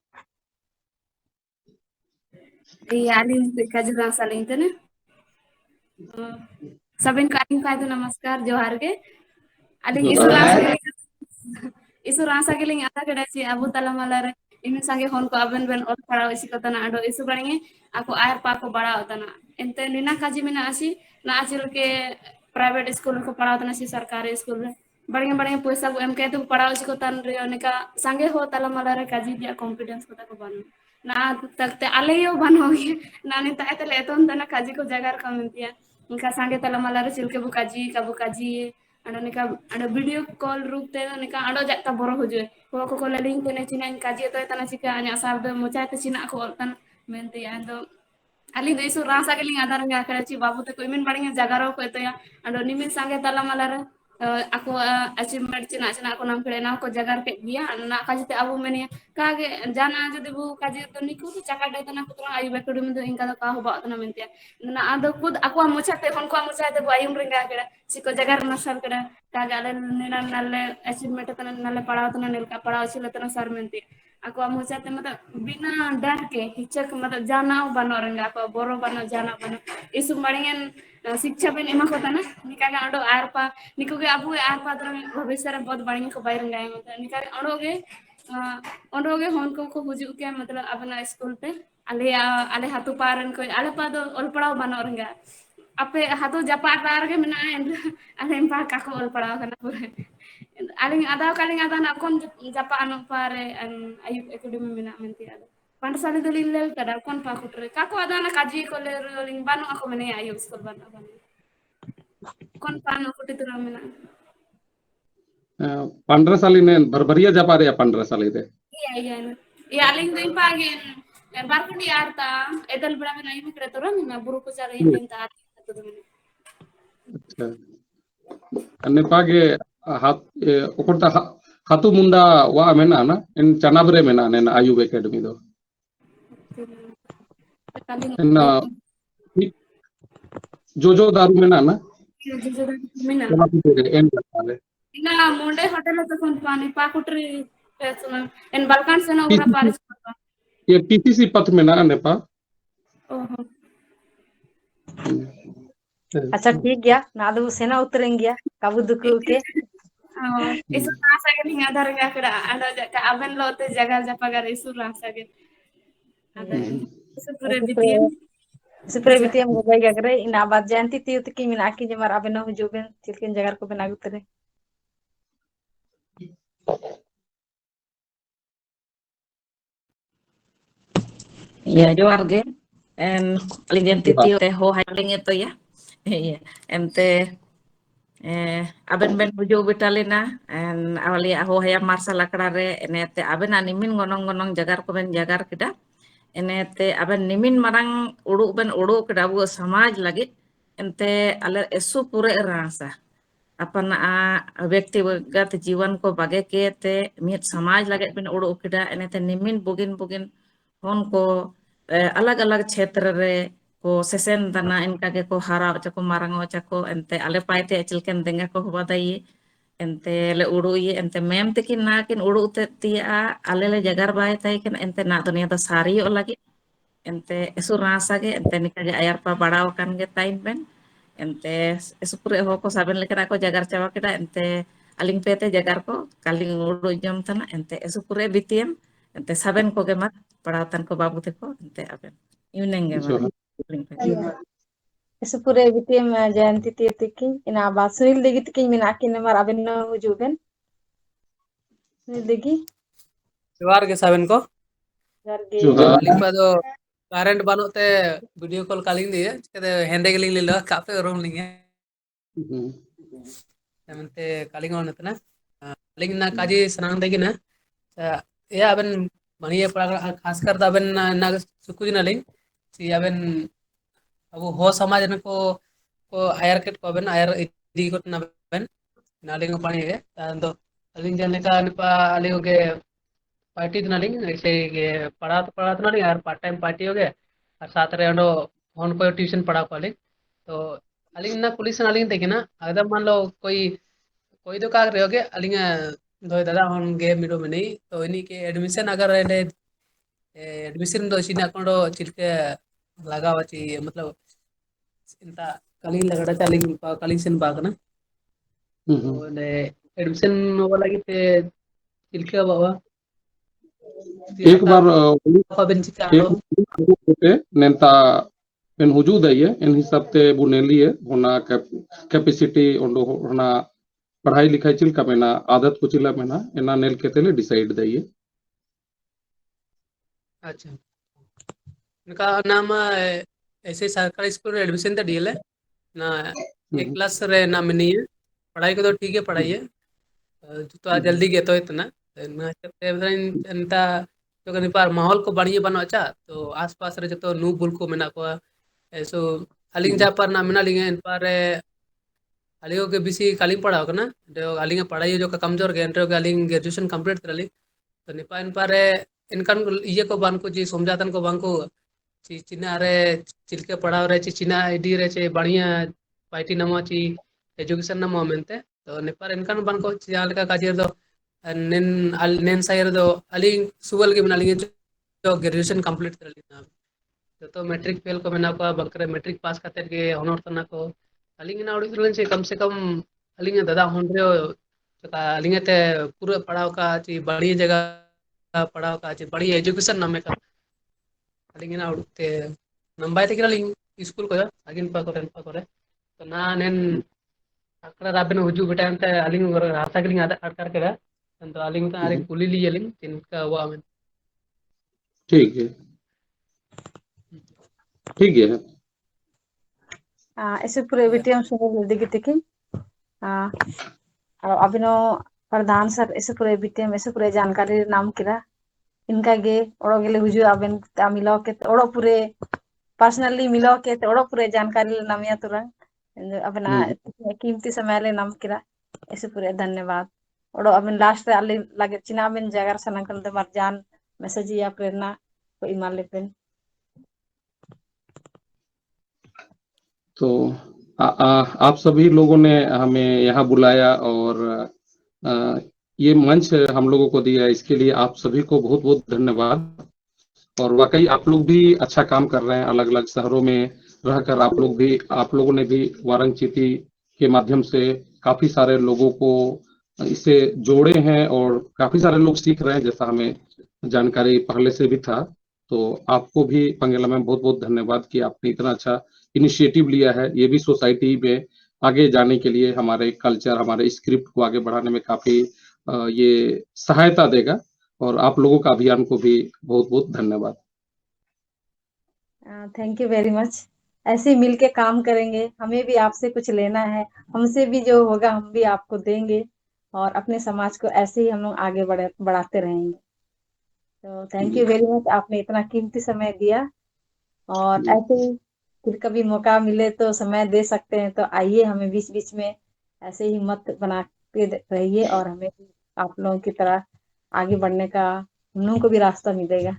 सबिन का नमस्कार जोहार के इसुर आशा गेलिंग आशा केडा ची अबु तला माला रे इन संगे होन को अबन बेन और पढ़ा इसी कतना आडो इसु गणिए आको आयर पा को बड़ा होतना एंते निना काजी में ना आसी ना आचिल के प्राइवेट स्कूल को पढ़ा होतना सी सरकारी स्कूल में बढ़िया बढ़िया पैसा को एम के पढ़ाओ को तान रे उनका संगे हो ताला माला रे काजी दिया कॉन्फिडेंस को ताको बन ना तकते आले यो बनोगे ना ने ताए तले एतोन तना काजी को जगार कमेंटिया उनका संगे ताला माला रे चिलके बुकाजी अनिका अन वीडियो कॉल रूप ते उनका अडो जाता बरो हो जे को लिंक ने चिना काजी तो तना चिका अन सार दे मोचा ते चिना को तन मेनते आदो अली देसु रासा के लिंग आधार nga kada ci babu te ko min bari jagaro ko to ya ando nimin sange tala malara aku achievement cina cina aku nam kena ko jagar pe dia na kaji te abu meni kage jana jodi bu kaji to niku to chaka dai tana kutra ayu bekodu min inka to ka ho ba tana mentia na ado kud aku amucha te kon ko amucha te bu ayum ringa keda siko jagar nasar keda kage ale nina nalle achievement tana nalle padaw tana nel ka padaw chila tana sar menti aku amucha te मतलब बिना डर के हिचक मतलब जाना बनो रंगा को बोरो बनो जाना बनो इस मणियन शिक्षा पे निमा को तना निका का अंडो आरपा निको के अबु आरपा तर भविष्य रे बहुत बढ़िया को बाहर रंगा मतलब निका अंडोगे होन को हुजु के मतलब अपना स्कूल पे आले हाथु पारन को आले पा दो ओल पड़ाव बनो रंगा अपे हाथु जपा तार के मना आले पा का को ओल पड़ाव kana pure aling ada na kon japa anu pare an ayub academy mena menti ada Pantasali dulu lel kada kon pa kutre kako ada na kaji ko le ling banu ako mene ayub skol banu kon pano kutte tu mena 15 साल ने भरभरिया जा पा रहे 15 साल इधर iya ya aling din pagin barkundi arta edal bra mena ayub kre toran na buru ko chara in ta tu mena अच्छा अन्य पागे हाथ ओकरता हाथु मुंडा वा मेना ना इन चनाबरे मेना ने आयुब एकेडमी दो ना जो दारू मेना ना mena एन वाले ina monde hotel to kon pani pa kutri pesuna en balkan se na ura paris ये टीसीसी पथ में ना नेपा ओहो अच्छा ठीक गया ना दो सेना उतरेंगे गया काबू दुकु के isu rasa ke ninga darga keda ada ka aben lo te jaga japagar isu rasa ke ada isu pure bitien Supre बितियम गई गगरे इन आबाद जानती ती उतकी मिना की जमर आबे न हुजुबेन चिलकिन जगर को बना गुतरे Ya, Johar ge. En identity te ho hailing itu ya. Iya, ente aben ben bujo betalina en awali aho haya marsala karare enete aben animin ngonong jagar ko ben jagar kita enete aben nimin marang udu kita bu samaj lagi ente ale esu pure rasa apana व्यक्तिगत जीवन को बगे के ते मित समाज लगे ben udu kita enete nimin bugin हन को अलग अलग क्षेत्र रे को सेसेन दना इनका के को हारा चको मारंगो चको एंते आले पाइते चिलकेन देंगे को बदाई एंते ले उड़ू ये एंते मेम तकिन ना किन उड़ू ते तिया आले ले जगर बाय ताई किन एंते ना दुनिया तो सारी ओ लगी एंते एसु रासा के एंते निका के आयर पा बड़ाव kan के टाइम बेन एंते एसु पुरे हो को साबेन लेकरा को जगर चावा केदा एंते aling pete jagar ko kaling udu jam tana ente esu pure bitiem ente saben ko gemat perawatan ko babu te ko ente aben yunenge mara इस पूरे बितियम जानती ती उतकी इन आबाद सुनील देगी तकी मिना की नंबर आबे न हुजुबेन सुनील देगी जोहार के साबेन को जर गे aling pa do current banu te video call calling diye chete hende geling lilo kape room linge एमते Kaling on इतना लिंग ना काजी सनांग देगी ना या अबन मनिये पड़ा खास कर अबन ना सुकुज ना लिंग सी अबन अब हो समाज न को आयर केट को अबन आयर इदी को ना अबन ना लिंग पानी है तो लिंग जने का निपा लिंग के पार्टी ना लिंग ऐसे के पढ़ा तो ना लिंग यार पार्ट टाइम पार्टी हो गए और साथ रे अंडो फोन को ट्यूशन पढ़ा को लिंग तो अलिंग ना पुलिस ना अलिंग देखिए ना अगर मान लो कोई तो का रहोगे अलिंग दो दादा हम गे मिडो में नहीं तो इन्हीं के एडमिशन अगर एडमिशन दो सीना कोडो चिलके लगा वाची मतलब इंता कलिंग लगड़ा चालिंग कलिंग सेन बागना तो ने एडमिशन वाला की ते चिलके बाबा एक बार नेता इन हुजूद है इन हिसाब ते बुनेली है होना कैपेसिटी ओंडो होना पढ़ाई लिखाई चिल्का मेना आदत को चिल्ला मेना एना नेल के तेले डिसाइड दइए अच्छा उनका नाम ऐसे सरकारी स्कूल में एडमिशन तो डीएल है ना एक क्लास रे ना मिनी है पढ़ाई को तो ठीक है पढ़ाई है तो जल्दी गे तो इतना ना एंता तो कहीं पर माहौल को बढ़िया बनो अच्छा तो आसपास रे जो नू बुल को मेना को ऐसो अलिंग जा पर ना मेना लिंगे इन पर अलिंग के बीसी कालिंग पढ़ाओ करना जो अलिंग पढ़ाई जो का कमजोर के एंट्रो के अलिंग ग्रेजुएशन कंप्लीट कर ली तो निपा इन पर इनकन ये को बांको जी समझातन को बांको ची चिना रे चिलके पढ़ाव रे ची चिना आईडी रे चे बढ़िया पाइटी नमो ची एजुकेशन नमो मेनते तो निपार इनकन बांको जहाँ लेका काजिर दो नेन नेन साइर दो अलिंग सुवल के बना लिंगे जो ग्रेजुएशन कंप्लीट कर ली ना तो मैट्रिक फेल को मेना को बंकरे मैट्रिक पास करते के ऑनर तना को अलिंग ना उड़ी से कम से कम अलिंग दादा होन रे अलिंग ते पूरा पढ़ाव का ची बड़ी जगह पढ़ाव का ची बड़ी एजुकेशन नमे का अलिंग ना उड़ते नंबाई ते किरालिंग स्कूल को आगिन पा करे तो ना नेन अकड़ा राबेन हुजू बेटा अंते अलिंग रास्ता के आदा अटकर के तो अलिंग का अलिंग कुली ली अलिंग तिनका हुआ में ठीक है ठीक है ऐसे पूरे विटियम सुने दिखे टिकी अभिनो प्रधान सर ऐसे पूरे विटियम ऐसे पूरे जानकारी नाम किरा इनका गे ओड़ो गेले हुजू अबेन ता मिलो के ओड़ो पूरे पर्सनली मिलो के ओड़ो पूरे जानकारी नामिया तुरंग अपना कीमती समय ले नाम किरा ऐसे पूरे धन्यवाद ओड़ो अबेन लास्ट रे अली लगे चिना अबेन जगर सनकल दे मरजान मैसेज या प्रेरणा को इमाल लेपेन तो आप सभी लोगों ने हमें यहाँ बुलाया और ये मंच हम लोगों को दिया इसके लिए आप सभी को बहुत बहुत धन्यवाद और वाकई आप लोग भी अच्छा काम कर रहे हैं अलग अलग शहरों में रहकर आप लोगों ने भी वारंग चीती के माध्यम से काफी सारे लोगों को इससे जोड़े हैं और काफी सारे लोग सीख रहे हैं जैसा हमें जानकारी पहले से भी था तो आपको भी पंगेला मैम बहुत बहुत धन्यवाद कि आपने इतना अच्छा इनिशिएटिव लिया है ये भी सोसाइटी में आगे जाने के लिए हमारे कल्चर हमारे स्क्रिप्ट को आगे बढ़ाने में काफी ये सहायता देगा और आप लोगों का अभियान को भी बहुत बहुत धन्यवाद थैंक यू वेरी मच ऐसे ही मिलके काम करेंगे हमें भी आपसे कुछ लेना है हमसे भी जो होगा हम भी आपको देंगे और अपने समाज को ऐसे ही हम लोग आगे बढ़ाते रहेंगे तो थैंक यू वेरी मच आपने इतना कीमती समय दिया और ऐसे ही फिर कभी मौका मिले तो समय दे सकते हैं तो आइए हमें बीच बीच में ऐसे ही मत बनाते रहिए और हमें भी आप लोगों की तरह आगे बढ़ने का हम लोगों को भी रास्ता मिलेगा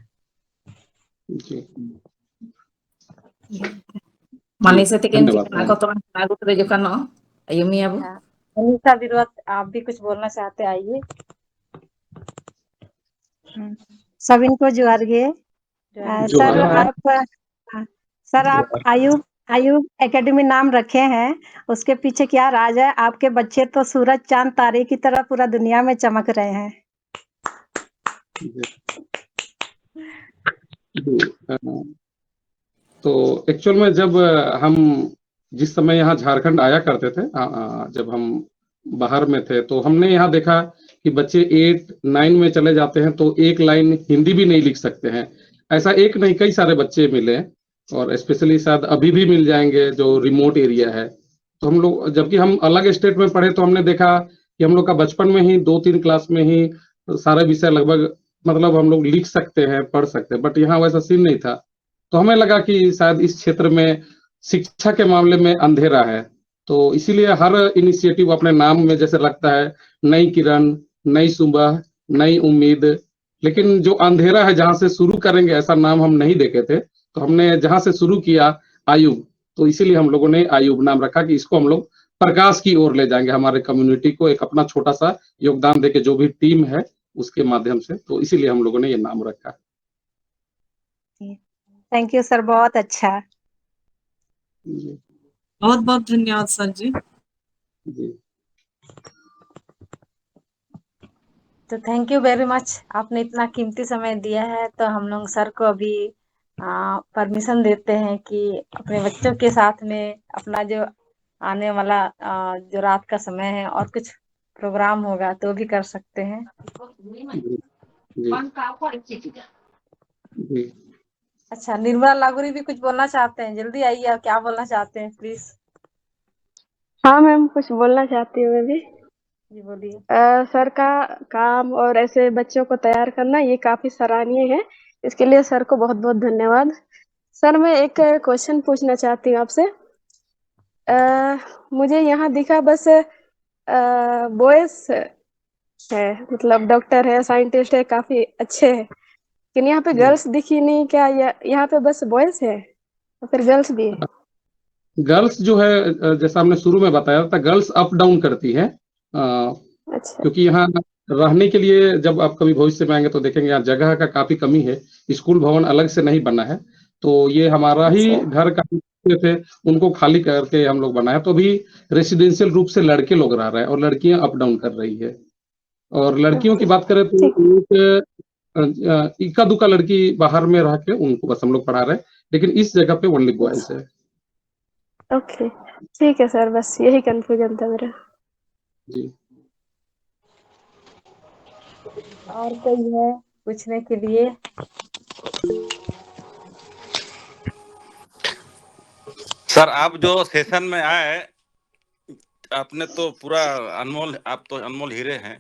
मनीषा तिकिन चिकना को तो लागू करे जो कनो अयुमी अब मनीषा विरोध आप भी कुछ बोलना चाहते आइए सब इनको जुआर गे सर आप आयु एकेडमी नाम रखे हैं उसके पीछे क्या राज है आपके बच्चे तो सूरज चांद तारे की तरह पूरा दुनिया में चमक रहे हैं तो एक्चुअल में जब हम जिस समय यहाँ झारखंड आया करते थे जब हम बाहर में थे तो हमने यहाँ देखा कि बच्चे 8, 9 में चले जाते हैं तो एक लाइन हिंदी भी नहीं लिख सकते हैं ऐसा एक नहीं कई सारे बच्चे मिले और स्पेशली शायद अभी भी मिल जाएंगे जो रिमोट एरिया है तो हम लोग जबकि हम अलग स्टेट में पढ़े तो हमने देखा कि हम लोग का बचपन में ही 2-3 क्लास में ही सारे विषय लगभग मतलब हम लोग लिख सकते हैं पढ़ सकते हैं बट यहाँ वैसा सीन नहीं था तो हमें लगा कि शायद इस क्षेत्र में शिक्षा के मामले में अंधेरा है तो इसीलिए हर इनिशिएटिव अपने नाम में जैसे लगता है नई किरण नई सुबह नई उम्मीद लेकिन जो अंधेरा है जहां से शुरू करेंगे ऐसा नाम हम नहीं देखे थे तो हमने जहां से शुरू किया आयुब तो इसीलिए हम लोगों ने आयुब नाम रखा कि इसको हम लोग प्रकाश की ओर ले जाएंगे हमारे कम्युनिटी को एक अपना छोटा सा योगदान देके जो भी टीम है उसके माध्यम से तो इसीलिए हम लोगों ने ये नाम रखा थैंक यू सर बहुत अच्छा बहुत बहुत धन्यवाद सर जी तो थैंक यू वेरी मच आपने इतना कीमती समय दिया है तो हम लोग सर को अभी परमिशन देते हैं कि अपने बच्चों के साथ में अपना जो आने वाला जो रात का समय है और कुछ प्रोग्राम होगा तो भी कर सकते हैं। जी अच्छा, निर्मला लागूरी भी कुछ बोलना चाहते हैं, जल्दी आइए, आप क्या बोलना चाहते हैं प्लीज। हाँ मैम, कुछ बोलना चाहती हूँ मैं भी। जी बोलिए। सर का काम और ऐसे बच्चों को तैयार करना ये काफी सराहनीय है। इसके लिए सर को बहुत बहुत धन्यवाद। सर मैं एक क्वेश्चन पूछना चाहती हूँ आपसे। मुझे यहाँ दिखा बस बॉयज है, मतलब डॉक्टर है, साइंटिस्ट है, काफी अच्छे हैं, लेकिन यहाँ पे गर्ल्स दिखी नहीं। क्या यहाँ पे बस बॉयज है और फिर गर्ल्स भी है? गर्ल्स जो है जैसा हमने शुरू में बताया था, गर्ल्स अप डाउन करती है। अच्छा क्योंकि यहाँ रहने के लिए जब आप कभी भविष्य में आएंगे तो देखेंगे यहाँ जगह का काफी कमी है, स्कूल भवन अलग से नहीं बना है, तो ये हमारा ही अच्छा घर का थे, उनको खाली करके हम लोग बनाया। तो अभी रेसिडेंशियल रूप से लड़के लोग रह रहे हैं और लड़कियां अप डाउन कर रही है। और लड़कियों की बात करें तो एक इक्का दुक्का लड़की बाहर में रह के उनको बस हम लोग पढ़ा रहे हैं, लेकिन इस जगह पे ओनली बॉयज है। ओके ठीक है सर, बस यही कंफ्यूजन था मेरा। जी और कोई है पूछने के लिए? सर आप जो सेशन में आए, आपने तो पूरा अनमोल, आप तो अनमोल हीरे हैं।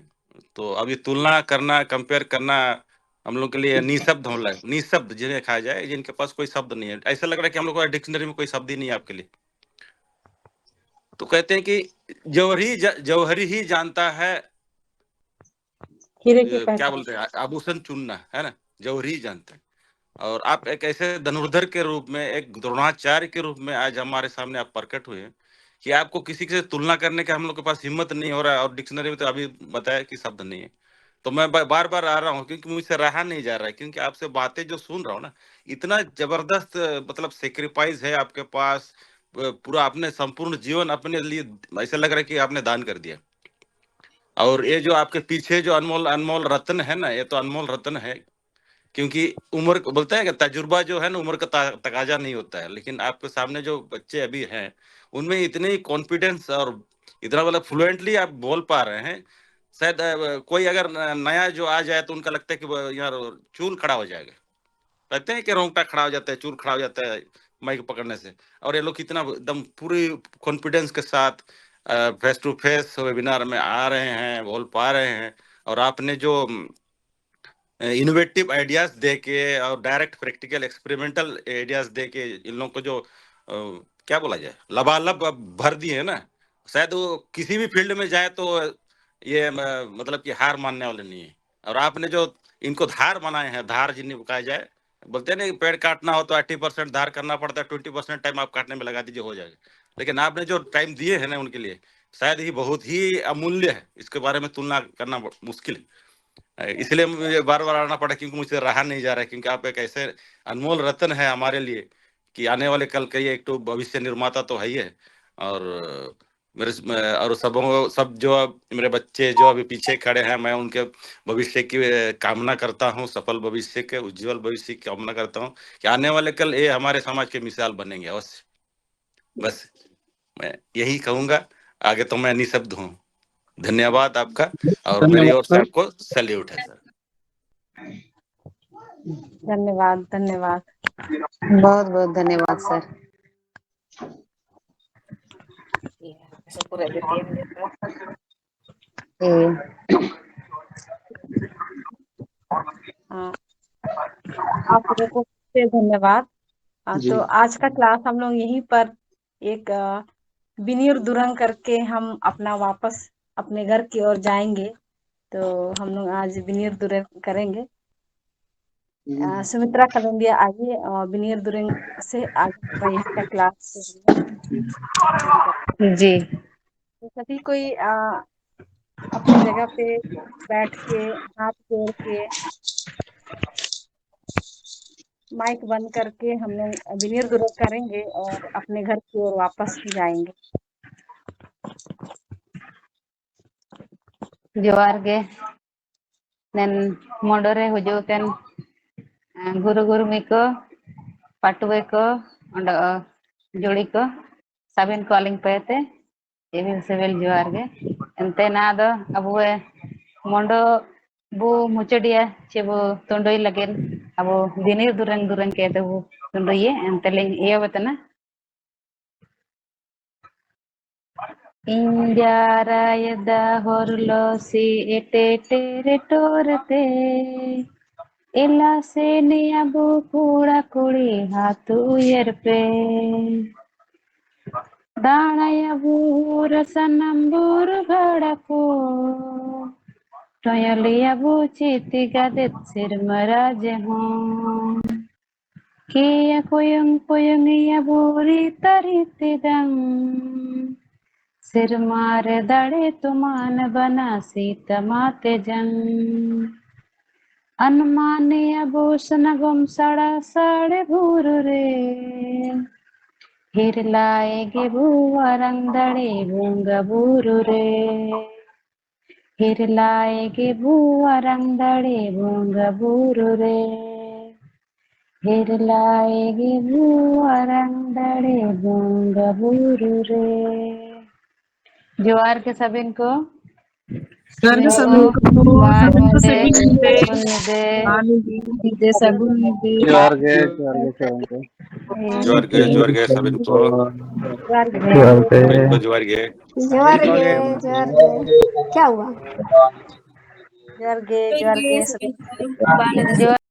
तो अभी तुलना करना, कंपेयर करना हम लोग के लिए निशब्द हो रहा है, निशब्द जिन्हें कहा जाए, जिनके पास कोई शब्द नहीं है। ऐसा लग रहा है कि हम लोग का डिक्शनरी में कोई शब्द ही नहीं है आपके लिए। तो कहते हैं कि जौहरी ही जानता है, हीरे की क्या पहचान। बोलते हैं, आभूषण चुनना, है ना, जौहरी ही जानता है। और आप एक ऐसे धनुर्धर के रूप में, एक द्रोणाचार्य के रूप में आज हमारे सामने आप प्रकट हुए हैं कि आपको किसी से तुलना करने का हम लोग के पास हिम्मत नहीं हो रहा है, और डिक्शनरी में तो अभी बताया कि शब्द नहीं है। तो मैं बार बार आ रहा हूँ क्योंकि मुझसे रहा नहीं जा रहा है, क्योंकि आपसे बातें जो सुन रहा हूँ ना, इतना जबरदस्त मतलब सेक्रीफाइस है आपके पास। पूरा आपने संपूर्ण जीवन अपने लिए, ऐसा लग रहा है कि आपने दान कर दिया। और ये जो आपके पीछे जो अनमोल अनमोल रत्न है ना, ये तो अनमोल रत्न है। क्योंकि उम्र बोलते हैं कि तजुर्बा जो है ना, उम्र का तकाजा नहीं होता है, लेकिन आपके सामने जो बच्चे अभी हैं उनमें इतने ही कॉन्फिडेंस और इतना मतलब फ्लुएंटली आप बोल पा रहे हैं। शायद कोई अगर नया जो आ जाए तो उनका लगता है कि यार चूल खड़ा हो जाएगा। कहते हैं कि रोंगटा खड़ा हो जाता है, चूल खड़ा हो जाता है माइक पकड़ने से। और ये लोग कितना एकदम पूरी कॉन्फिडेंस के साथ फेस टू फेस वेबिनार में आ रहे हैं, बोल पा रहे हैं। और आपने जो इनोवेटिव आइडियाज दे के और डायरेक्ट प्रैक्टिकल एक्सपेरिमेंटल आइडियाज दे के इन लोगों को जो क्या बोला जाए, लबालब भर दिए है ना, शायद वो किसी भी फील्ड में जाए तो ये मतलब कि हार मानने वाले नहीं है। और आपने जो इनको धार बनाए हैं, धार जिन्हें कहा जाए, बोलते हैं ना कि पेड़ काटना हो तो 80% धार करना पड़ता है, 20% टाइम आप काटने में लगा दीजिए, हो जाएगा। लेकिन आपने जो टाइम दिए हैं ना उनके लिए, शायद ही बहुत ही अमूल्य है, इसके बारे में तुलना करना मुश्किल है। इसलिए मुझे बार बार आना पड़ा, क्योंकि मुझसे रहा नहीं जा रहा है, क्योंकि आप एक ऐसे अनमोल रत्न है हमारे लिए कि आने वाले कल के एक तो भविष्य निर्माता तो है ही है। और और सब जो मेरे बच्चे जो अभी पीछे खड़े हैं, मैं उनके भविष्य की कामना करता हूँ, सफल भविष्य के, उज्जवल भविष्य की कामना करता हूँ कि आने वाले कल ये हमारे समाज के मिसाल बनेंगे अवश्य। बस मैं यही कहूंगा, आगे तो मैं निशब्द हूँ। धन्यवाद आपका, और मेरी धन्यवाद ओर से सर। आपको सैल्यूट है सर। धन्यवाद धन्यवाद। बहुत बहुत धन्यवाद सर। आप लोगों से धन्यवाद। जी तो आज का क्लास हम लोग यहीं पर एक विनिर दुरंग करके हम अपना वापस अपने घर की ओर जाएंगे। तो हम लोग आज विनिर दुरंग करेंगे। सुमित्रा कलंदिया आइए, विनिर दुरंग से आगे का यहाँ का क्लास जी तो सभी कोई अपनी जगह पे बैठ के, हाथ जोड़ के, माइक बंद करके हम लोग विनिर दुरंग करेंगे और अपने घर की ओर वापस जाएंगे। जोहार गे नेन मोडरे हुजूकेन गुरु गुरुमी को पाटुए को जोड़ी को साबिन को अलिंग पे ये भी सेवेल जोहार गे। ente na do abu mondo bu muchadia cebo tondoi lagen abu dinir durang ke bu tondoi ente ling iya betana Injara yada horlo si ete tere torte ela se ni abu kura kuri hatu yerpe dana abu rasanambur bhadaku toyali abu chiti gadet sirmaraje hon kiya koyong abu ritari dang सिर मार दड़े तुमान बना सीता माते जन अनुमाने अभूषण गुम सड़ा साड़े भूर रे हिर लाएगे भूआ रंग दड़े भूंगा भूरु रे हिर लाएगे भूआ रंग दड़े भूंगा भूरु रे हिर लाएगे भूआ रंग दड़े भूंगा भूरु रे जोहार के सबिन को Garga sabun ko sabun ko sabun de sabun de जोहार के सबन को सबन को जोहार के जोहार गे क्या हुआ जोहार गे सभी बाने